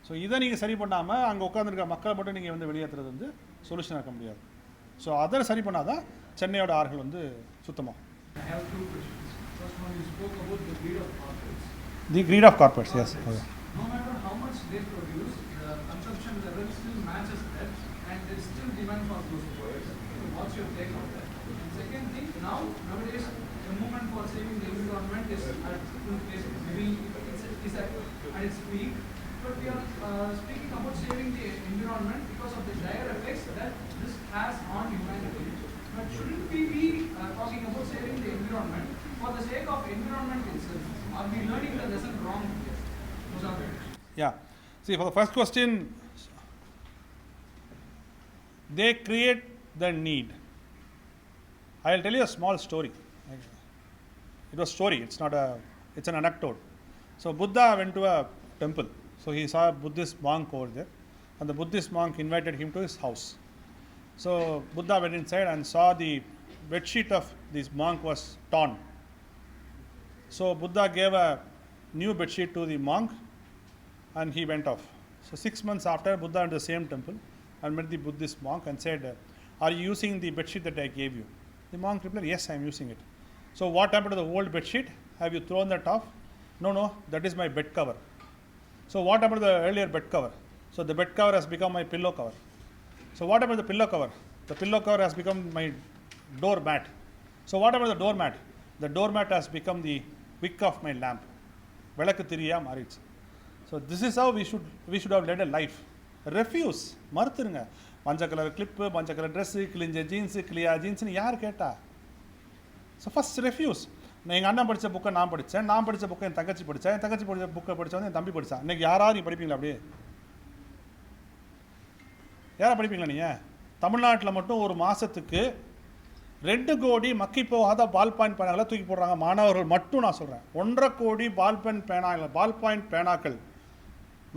ஸோ இதை நீங்கள் சரி பண்ணாமல் அங்கே உட்காந்துருக்க மக்களை மட்டும் நீங்கள் வந்து வெளியேற்றுறது வந்து சொல்யூஷனாக இருக்க முடியாது. ஸோ அதை சரி பண்ணால் தான் சென்னையோட ஆறுகள் வந்து சுத்தமாக. I have 2 questions. First one, you spoke about the greed of corporates. The greed of corporates, yes. No matter how much they produce, the consumption level still matches that, and there is still demand for those products. So what's your take on that? And second thing, nowadays, the movement for saving the environment is at maybe it's at its peak, but we are speaking about saving the environment because of the dire effects that this has on humanity. But shouldn't we be talking about saving the environment for the sake of environment itself? Are we learning the lesson wrong here? Those are the questions. Yeah. See, for the first question, they create the need. I will tell you a small story. It was a story, it's an anecdote. So Buddha went to a temple. So he saw a Buddhist monk over there, and the Buddhist monk invited him to his house. So Buddha went inside and saw the bedsheet of this monk was torn. So Buddha gave a new bedsheet to the monk, and he went off. So 6 months after, Buddha went to the same temple and met the Buddhist monk and said, "Are you using the bedsheet that I gave you?" The monk replied, "Yes, I am using it." "So what happened to the old bedsheet? Have you thrown that off?" No, that is my bed cover." "So what happened to the earlier bed cover?" "So the bed cover has become my pillow cover." "So what happened to the pillow cover?" "The pillow cover has become my doormat." "So what happened to the doormat?" "The doormat has become the wick of my lamp." விளக்கு திரியா மாறிடுச்சு. So this is how we should have led a life. Refuse, மறுத்துருங்க. மஞ்சள் colour clip, மஞ்சள் colour dress, கிழிஞ்ச jeans, கிளியா ஜீன்ஸுன்னு யார் கேட்டா? So first refuse. எங்கள் அண்ணன் படித்த புக்கை நான் படித்தேன், நான் படித்த புக்கை என் தங்கச்சி படித்தேன், என் தங்கச்சி படித்த புக்கை படித்தவங்க என் தம்பி படித்தான். இன்றைக்கி யாராவது நீ படிப்பீங்களா? அப்படியே யாரா படிப்பீங்களா? நீங்கள் தமிழ்நாட்டில் மட்டும் ஒரு மாதத்துக்கு 2 கோடி மக்கி போகாத பால் பாயிண்ட் பேனாக்களை தூக்கி போடுறாங்க. மாணவர்கள் மட்டும் நான் சொல்கிறேன். 1.5 கோடி பால் பாயிண்ட் பேனாக்கள்,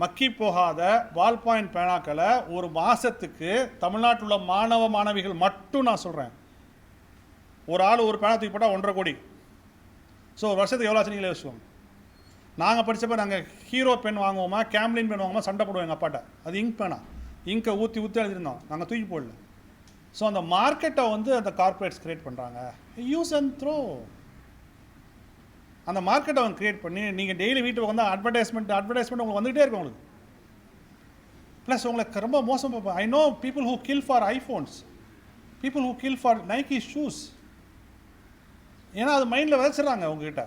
மக்கி போகாத பால் பாயிண்ட் பேனாக்களை ஒரு மாதத்துக்கு தமிழ்நாட்டில் உள்ள மாணவ மாணவிகள் மட்டும் நான் சொல்கிறேன். ஒரு ஆள் ஒரு பேனா தூக்கி போட்டால் 1.5 கோடி. ஸோ ஒரு வருஷத்துக்கு எவ்வளோ ஆச்சு நீங்களே யோசிச்சுவோம். நாங்கள் படித்தப்போ நாங்கள் ஹீரோ பென் வாங்குவோமா, கேம்லின் பென் வாங்குவோமா, சண்டை போடுவோம் எங்கள் அப்பாட்ட. அது இங்க் பேனா, இங்கை ஊற்றி எழுதியிருந்தோம், நாங்கள் தூக்கி போடல. ஸோ அந்த மார்க்கெட்டை வந்து அந்த கார்பரேட்ஸ் கிரியேட் பண்ணுறாங்க. Use and throw. அந்த மார்க்கெட்டை அவங்க கிரியேட் பண்ணி நீங்கள் டெய்லி வீட்டுக்கு வந்து அட்வர்டைஸ்மெண்ட் உங்களுக்கு வந்துகிட்டே இருக்கும். உங்களுக்கு ப்ளஸ் உங்களுக்கு ரொம்ப மோசம் பார்ப்பேன். I know people who kill for iPhones, people who kill for Nike shoes. ஏன்னா அது மைண்டில் விதைச்சிட்றாங்க உங்ககிட்ட.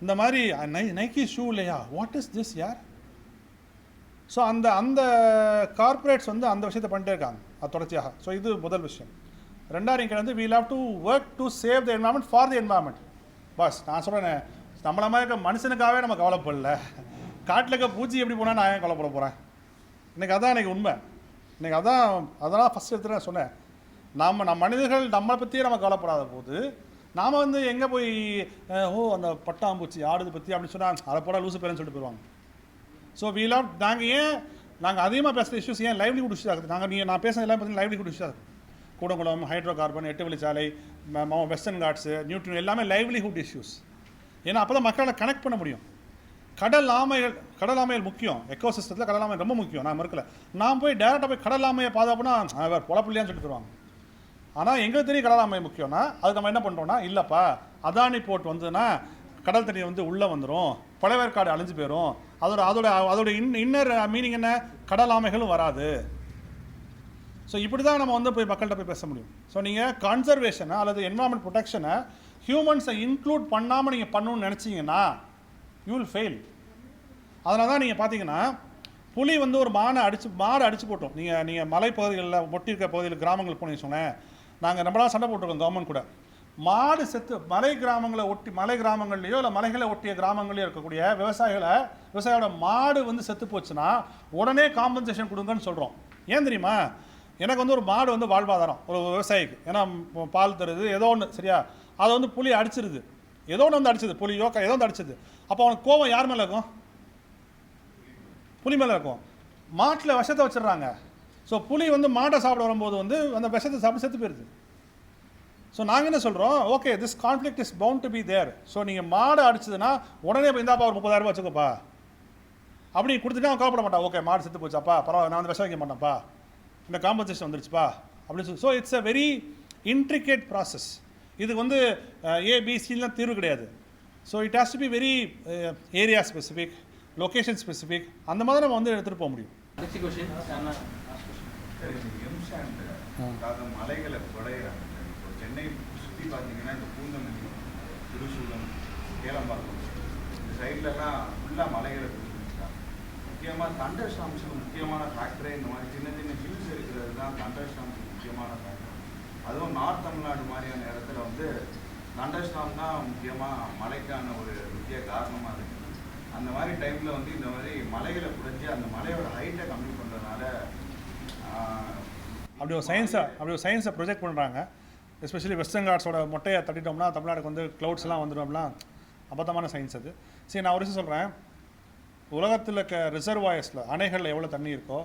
இந்த மாதிரி நைக்கி ஷூ இல்லையா, வாட் இஸ் திஸ் யார்? ஸோ அந்த கார்பரேட்ஸ் வந்து அந்த விஷயத்தை பண்ணிட்டே இருக்காங்க அது தொடர்ச்சியாக. ஸோ இது முதல் விஷயம். ரெண்டாவது இங்கே வந்து we have to work to save the environment for the environment. Boss நான் சொல்கிறேன், நம்மள மாதிரி இருக்க மனுஷனுக்காகவே நம்ம கவலைப்படல. காட்டில் இருக்க பூச்சி எப்படி போனால் நான் ஏன் கவலைப்பட போகிறேன்? இன்றைக்கி அதான் எனக்கு உண்மை. இன்றைக்கி அதெல்லாம் ஃபஸ்ட் எடுத்து நான் சொன்னேன். நம்ம மனிதர்கள் நம்மளை பற்றியே நம்ம கவலைப்படாத போது நாம் வந்து எங்கே போய் அந்த பட்டாம்பூச்சி ஆடுது பற்றி அப்படின்னு சொன்னால் அதை போட லூசு பேருன்னு சொல்லிட்டு போயிடுவாங்க. ஸோ நாங்கள் அதிகமாக பேசுகிற இஷ்யூஸ் ஏன் லைவ்லிஹுட் இஷ்யூஸ் ஆகுது. நான் பேசுகிற எல்லாம் பார்த்தீங்கன்னா லைவ்லிஹுட் இஷ்யூஸ் ஆகுது. கூடங்குளம், ஹைட்ரோ கார்பன், 8 வழிச்சாலை, வெஸ்டர்ன் காட்ஸு, நியூட்ரின் எல்லாமே லைவ்லிஹுட் இஷ்யூஸ். ஏன்னா அப்போ தான் மக்களை கனெக்ட் பண்ண முடியும். கடல் ஆமைகள் முக்கியம். எக்கோசிஸ்டத்தில் கடல் ஆமை ரொம்ப முக்கியம், நான் மறுக்கல. நான் போய் டேரெக்டாக போய் கடல் ஆமையை பாதுகாப்புனா அவர் பொழப்பில்லையான்னு சொல்லிட்டு தருவாங்க. ஆனால் எங்களுக்கு தெரியும் கடல் ஆமை முக்கியம்னா அதுக்கு நம்ம என்ன பண்ணுறோன்னா, இல்லைப்பா அதானி போர்ட் வந்ததுன்னா கடல் தண்ணி வந்து உள்ளே வந்துடும், பழவேற்காடு அழிஞ்சு போயிடும். அதோட இன்னர் மீனிங் என்ன, கடல் ஆமைகளும் வராது. ஸோ இப்படி தான் நம்ம வந்து போய் மக்கள்கிட்ட போய் பேச முடியும். ஸோ நீங்கள் கன்சர்வேஷனை அல்லது என்வரான்மெண்ட் ப்ரொடெக்ஷனை ஹியூமன்ஸை இன்க்ளூட் பண்ணாமல் நீங்கள் பண்ணணும்னு நினச்சிங்கன்னா யூ வில் ஃபெயில். அதனால தான் நீங்கள் பார்த்தீங்கன்னா புலி வந்து ஒரு மாடை அடித்து போட்டோம். நீங்கள் மலைப்பகுதிகளில் ஒட்டியிருக்க பகுதியில் கிராமங்கள் போனீங்கன்னு சொன்னேன். நாங்கள் நம்மளாம் சண்டை போட்டிருக்கோம் கவர்மெண்ட் கூட. மாடு செத்து மலை கிராமங்கள்லையோ இல்லை மலைகளை ஒட்டிய கிராமங்களையோ இருக்கக்கூடிய விவசாயியோட மாடு வந்து செத்து போச்சுன்னா உடனே காம்பன்சேஷன் கொடுங்கன்னு சொல்கிறோம். ஏன் தெரியுமா? எனக்கு வந்து ஒரு மாடு வந்து வாழ்வாதாரம் ஒரு விவசாயிக்கு. ஏன்னா பால் தருது, ஏதோ ஒன்று சரியா, அதை வந்து புலி அடிச்சிருது, ஏதோ ஒன்று வந்து அடிச்சது, புலியோ ஏதோ ஒன்று அடிச்சது. அப்போ அவனுக்கு கோவம் யார் மேலே இருக்கும்? புலி மேலே இருக்கும். மாட்டில் விஷத்தை வச்சிடுறாங்க. ஸோ புலி வந்து மாட்டை சாப்பிட வரும்போது வந்து அந்த விஷத்தை சாப்பிட்டு செத்து போயிடுது. ஸோ நாங்கள் என்ன சொல்கிறோம், okay this conflict is bound to be there. So நீங்கள் மாடை அடிச்சதுன்னா உடனே இப்போ இந்தாப்பா ஒரு 30,000 வச்சுக்கோப்பா அப்படி கொடுத்துட்டு அவன் கவலைப்பட மாட்டான். ஓகே மாடு செத்து போச்சாப்பா, பரவாயில்ல, நான் வந்து விஷம் வைக்க மாட்டேன்ப்பா, இந்த காம்பன்சேஷன் வந்துருச்சுப்பா அப்படின்னு சொல்லி. So it's a very intricate process. இதுக்கு வந்து ஏபிசிலாம் தீர்வு கிடையாது. So it has to be very area specific, location specific, அந்த மாதிரி நம்ம வந்து எடுத்துகிட்டு போக முடியும். மலைகளை குறையிறாங்க. இப்போ சென்னை சுற்றி பார்த்தீங்கன்னா இந்த பூந்தமல்லி, திருசூலம், கேளம்பாக்கம் இந்த சைட்லலாம் ஃபுல்லாக மலைகளை கொடுத்துருக்காங்க. முக்கியமாக தண்டர் ஸ்டாம்ஸுக்கு முக்கியமான ஃபேக்டரே இந்த மாதிரி சின்ன சின்ன ஹில்ஸ் இருக்கிறது தான் தண்டர் ஸ்டாம்ஸுக்கு முக்கியமான ஃபேக்டர். அதுவும் நார்த் தமிழ்நாடு மாதிரியான இடத்துல வந்து தண்டர் ஸ்டாம் தான் முக்கியமாக மழைக்கான ஒரு முக்கிய காரணமாக இருக்குது. அந்த மாதிரி டைமில் வந்து இந்த மாதிரி மலைகளை குறைஞ்சி அந்த மலையோட ஹைட்டை கம்மி பண்ணுறதுனால அப்படி ஒரு சயின்ஸை ப்ரொஜெக்ட் பண்ணுறாங்க. எஸ்பெஷலி வெஸ்டர்ன் காட்ஸோட மொட்டையை தட்டிட்டோம்னா தமிழ்நாடுக்கு வந்து க்ளவுட்ஸ்லாம் வந்துடும் அப்படிலாம் அபத்தமான சயின்ஸ் அது. சரி, நான் ஒரு விஷயம் சொல்கிறேன். உலகத்தில் இருக்க ரிசர்வாயர்ஸில் அணைகளில் எவ்வளோ தண்ணி இருக்கோ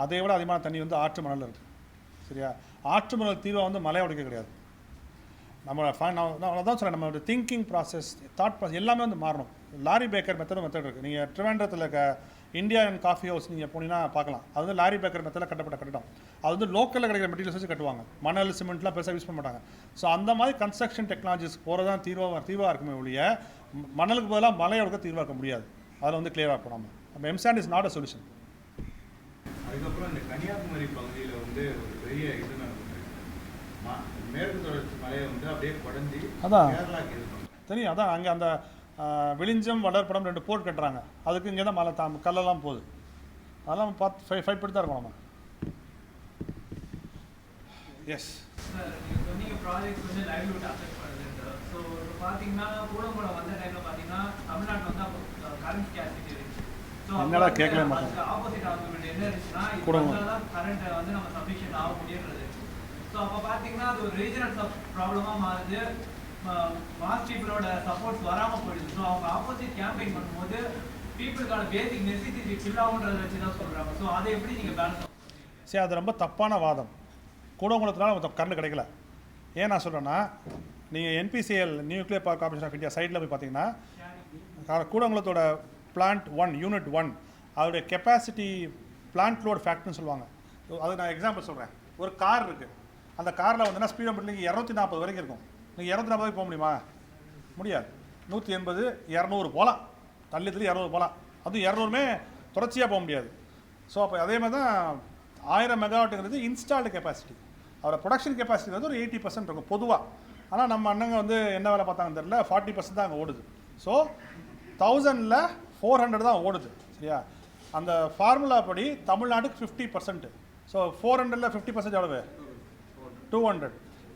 அதை விட அதிகமான தண்ணி வந்து ஆற்று மணலில் இருக்குது. சரியா? ஆற்று மணல் தீர்வை வந்து மலையை உடைக்க கிடையாது. நம்ம நான் அதான் சொல்கிறேன், நம்மளோட திங்கிங் ப்ராசஸ், தாட் ப்ராசஸ் எல்லாமே வந்து மாறணும். லாரி பேக்கர் மெத்தட் இருக்குது. நீங்கள் ட்ரிவாண்ட்ரத்தில் இருக்க இந்தியன் காஃபி ஹவுஸ் நீங்கள் போனீங்கன்னா பார்க்கலாம். அது வந்து லாரி பேக்கர் மெத்தடில் கட்டப்பட்ட கட்டடம். அது வந்து லோக்கலில் கிடைக்கிற மெட்டீரியல்ஸ் வச்சு கட்டுவாங்க. மணல் சிமெண்ட்லாம் பெருசாக யூஸ் பண்ண மாட்டாங்க. ஸோ அந்த மாதிரி கன்ஸ்ட்ரக்ஷன் டெக்னாலஜிஸ் போகிறது தான் தீர்வாக இருக்குமே ஒழிய மணலுக்கு பதிலாக மலையை உடைக்க தீர்வாக இருக்க முடியாது. அதில் வந்து கிளியராக இருக்கும். நம்ம M sand is not a solution. அதுக்கப்புறம் இந்த கன்னியாகுமரி பகுதியில் வந்து ஒரு பெரிய இது நடக்குது. மேற்கு தொடர்ச்சி மலையை வந்து அப்படியே குடஞ்சி அதான் கேரளாக்கு இது தெரியும். அதான் அங்கே அந்த விழிஞ்சம் வளர்ப்படம் 2 போர்ட் கட்டுறாங்க. அதுக்கு இங்கே தான் மலை கல்லெல்லாம் போகுது. அதெல்லாம் பார்த்து ஃபைட் பண்ணி தான் இருக்கோம் நம்ம. எஸ் சார், நீங்கள் சொன்னீங்க ப்ராஜெக்ட்ஸ் வந்து லைவ்லிஹுட் அஃபெக்ட் பண்ணுதுன்ட்டு. ஸோ இப்போ பார்த்தீங்கன்னா கூடங்குளம் வந்த டைமில் பார்த்தீங்கன்னா தமிழ்நாட்டில் வந்து அப்போ கரண்ட் ஸ்கேர்சிட்டி இருந்துச்சு. ஸோ என்னடா கேட்கவே மாட்டேன். அதுக்கு ஆப்போசிட் ஆர்குமெண்ட் என்ன இருந்துச்சுன்னா, கூடங்குளம் தான் கரண்ட்டை வந்து நம்ம சஃபிஷியன்ட் ஆக முடியுன்றது. ஸோ அப்போ பார்த்தீங்கன்னா அது ஒரு ரீஜனல் ப்ராப்ளமாக மாறுது. மாஸ் பீப்புளோட சப்போர்ட்ஸ் வராமல் போயிடுது. ஸோ அவங்க ஆப்போசிட் கேம்பெயின் பண்ணும்போது பீப்புளுக்கான பேசிக் நெசசிட்டி ஃபில் ஆகுன்றதை வச்சு தான் சொல்கிறாங்க. ஸோ அதை எப்படி நீங்கள் பேலன்ஸ்? சரி, அது ரொம்ப தப்பான வாதம். கூடங்குளத்தினால கரண்ட் கிடைக்கல. ஏன் நான் சொல்கிறேன்னா, நீங்கள் NPCL nuclear power corporation of India சைட்டில் போய் பார்த்தீங்கன்னா கூடங்குளத்தோட பிளான்ட் 1 யூனிட் 1 அதோடைய கெப்பாசிட்டி பிளான்ட் லோட் ஃபேக்ட்னு சொல்லுவாங்க. அது நான் எக்ஸாம்பிள் சொல்கிறேன். ஒரு கார் இருக்குது. அந்த காரில் வந்துன்னா ஸ்பீட் ஆஃப் நீங்கள் 240 வரைக்கும் இருக்கும். நீங்கள் 240 போக முடியுமா? முடியாது. 180 200 போகலாம். தள்ளி 200 போகலாம். அதுவும் 200மே தொடர்ச்சியாக போக முடியாது. ஸோ அப்போ அதே மாதிரி தான் 1000 மெகாவாட்டுங்கிறது இன்ஸ்டால்டு கெப்பாசிட்டி. அவரோட ப்ரொடக்ஷன் கெப்பாசிட்டி வந்து ஒரு 80% இருக்கும் பொதுவாக. ஆனால் நம்ம அண்ணங்க வந்து என்ன வேலை பார்த்தாங்கன்னு தெரியல, 40% தான் அங்கே ஓடுது. ஸோ 1000ல் 400 தான் ஓடுது. சரியா? அந்த ஃபார்முலா படி தமிழ்நாட்டுக்கு 50%. ஸோ 400ல் 50% எவ்வளவு? 200.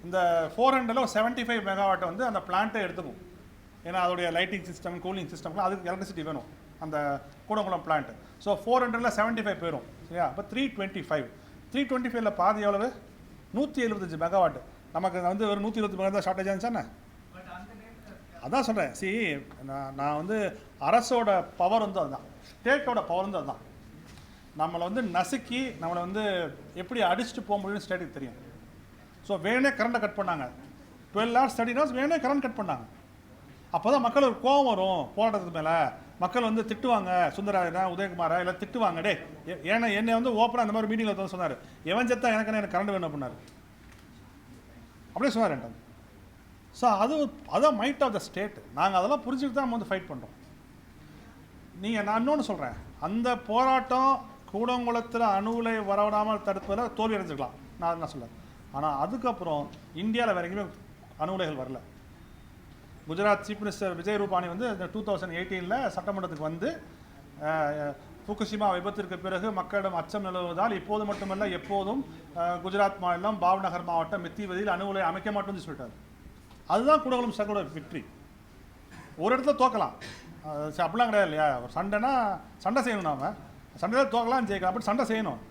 இந்த 400ல் 75 மெகாவாட் வந்து அந்த பிளான்ட்டை எடுத்துக்கும். ஏன்னா அதோடைய லைட்டிங் சிஸ்டம், கூலிங் சிஸ்டம்லாம் அதுக்கு எலக்ட்ரிசிட்டி வேணும் அந்த கூடங்குளம் பிளான்ட். ஸோ 400ல் 75 போயிடும். சரியா? அப்போ 325ல் பாதி எவ்வளவு? 175 மெகாவாட். நமக்கு வந்து ஒரு 120 மெகாவாட் ஷார்ட்டேஜ் ஆச்சுன்னா அதான் சொல்கிறேன். நான் வந்து அரசோட பவர் வந்து அதுதான், ஸ்டேட்டோட பவர் வந்து அதுதான். நம்மளை வந்து நசுக்கி நம்மளை வந்து எப்படி அடிச்சுட்டு போக முடியும்னு ஸ்டேட்டுக்கு தெரியும். ஸோ வேணே கரண்ட்டை கட் பண்ணாங்க. 12 hours 13 hours வேணே கரண்ட் கட் பண்ணாங்க. அப்போ தான் மக்கள் ஒரு கோவம் வரும் போராட்டத்துக்கு மேலே. மக்கள் வந்து திட்டுவாங்க, சுந்தரா உதயகுமாரா இல்லை திட்டுவாங்க. டே ஏன்னா என்னை வந்து ஓப்பனாக அந்த மாதிரி மீட்டிங்கில் வந்து சொன்னார், எவன் செத்தா எனக்கு கரண்ட் வேணும் அப்படின்னாரு. அப்படியே சொன்னார் என்கிட்ட. ஸோ அதுதான் மைட் ஆஃப் த ஸ்டேட். நாங்கள் அதெல்லாம் புரிஞ்சுட்டு தான் நம்ம வந்து ஃபைட் பண்ணுறோம். நான் இன்னொன்று சொல்கிறேன், அந்த போராட்டம் கூடங்குளத்தில் அணு உலை வரவிடாமல் தடுப்பதில் தோல்வி அடைஞ்சிக்கலாம். நான் என்ன சொல்ல. ஆனால் அதுக்கப்புறம் இந்தியாவில் வேறு எங்கேயுமே அணு உலைகள் வரல. குஜராத் சீஃப் மினிஸ்டர் விஜய் ரூபானி வந்து 2018ல் சட்டமன்றத்துக்கு வந்து ஃபுகுஷிமா விபத்திற்கு பிறகு மக்களிடம் அச்சம் நிலவுவதால் இப்போது மட்டுமல்ல எப்போதும் குஜராத் மாநிலம் பாவ்நகர் மாவட்டம் மித்திவதியில் அணு உலை அமைக்க மாட்டோம்னு சொல்லிட்டாரு. அதுதான் கூடங்குளம் சங்கோட விக்ட்ரி. ஒரு இடத்துல தோக்கலாம், அப்படிலாம் கிடையாது இல்லையா? ஒரு சண்டைனா சண்டை செய்யணும். நாம் சண்டையில் தோக்கலாம் ஜெயிக்கலாம். அப்படி சண்டை செய்யணும்.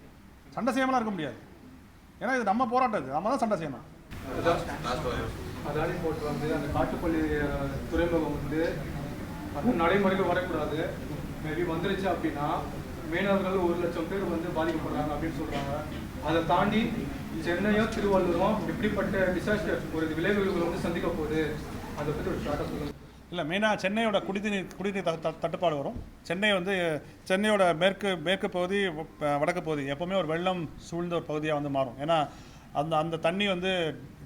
சண்டை செய்யாமலாம் இருக்க முடியாது. ஏன்னா இது நம்ம போராட்டம், இது நம்ம தான் சண்டை செய்யணும். அதானி போட்டு வந்து அந்த காட்டுப்பள்ளி துறைமுகம் வந்து நடைமுறைக்கு வரக்கூடாது. மேபி வந்துருச்சு அப்படின்னா மீனவர்கள் 1,00,000 பேர் வந்து பாதிக்கப்படுறாங்க அப்படின்னு சொல்கிறாங்க. அதை தாண்டி சென்னையும் திருவள்ளூரும் எப்படிப்பட்ட டிசாஸ்டர் ஒரு விளைவுகள் வந்து சந்திக்க போகுது, அதை பற்றி ஒரு ஷார்ட்டாக சொல்லுங்கள். இல்லை, மெயினாக சென்னையோட குடிநீர் தட்டுப்பாடு வரும். சென்னையோட மேற்கு பகுதி வடக்கு பகுதி எப்போவுமே ஒரு வெள்ளம் சூழ்ந்த ஒரு பகுதியாக வந்து மாறும். ஏன்னா அந்த தண்ணி வந்து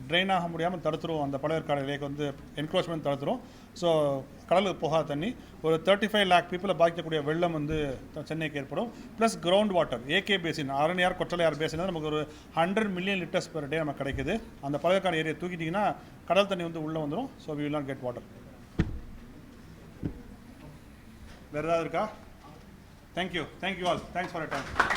ட்ரெயின் ஆக முடியாமல் தடுத்துரும். அந்த பழையற்காடு லேக் வந்து என்க்ரோச்மெண்ட் தடுத்துரும். ஸோ கடலுக்கு போகாத தண்ணி ஒரு 35 lakh பீப்புளை பாதிக்கக்கூடிய வெள்ளம் வந்து சென்னைக்கு ஏற்படும். Plus ground water AK basin, Araniyar Kortalaiyar பேசினா நமக்கு ஒரு 100 million liters per day நமக்கு கிடைக்குது. அந்த பழையற்காடு ஏரியா தூக்கிட்டிங்கன்னா கடல் தண்ணி வந்து உள்ளே வந்துடும். So we will not get water. வேறு ஏதாவது இருக்கா? Thank you all. Thanks for your time.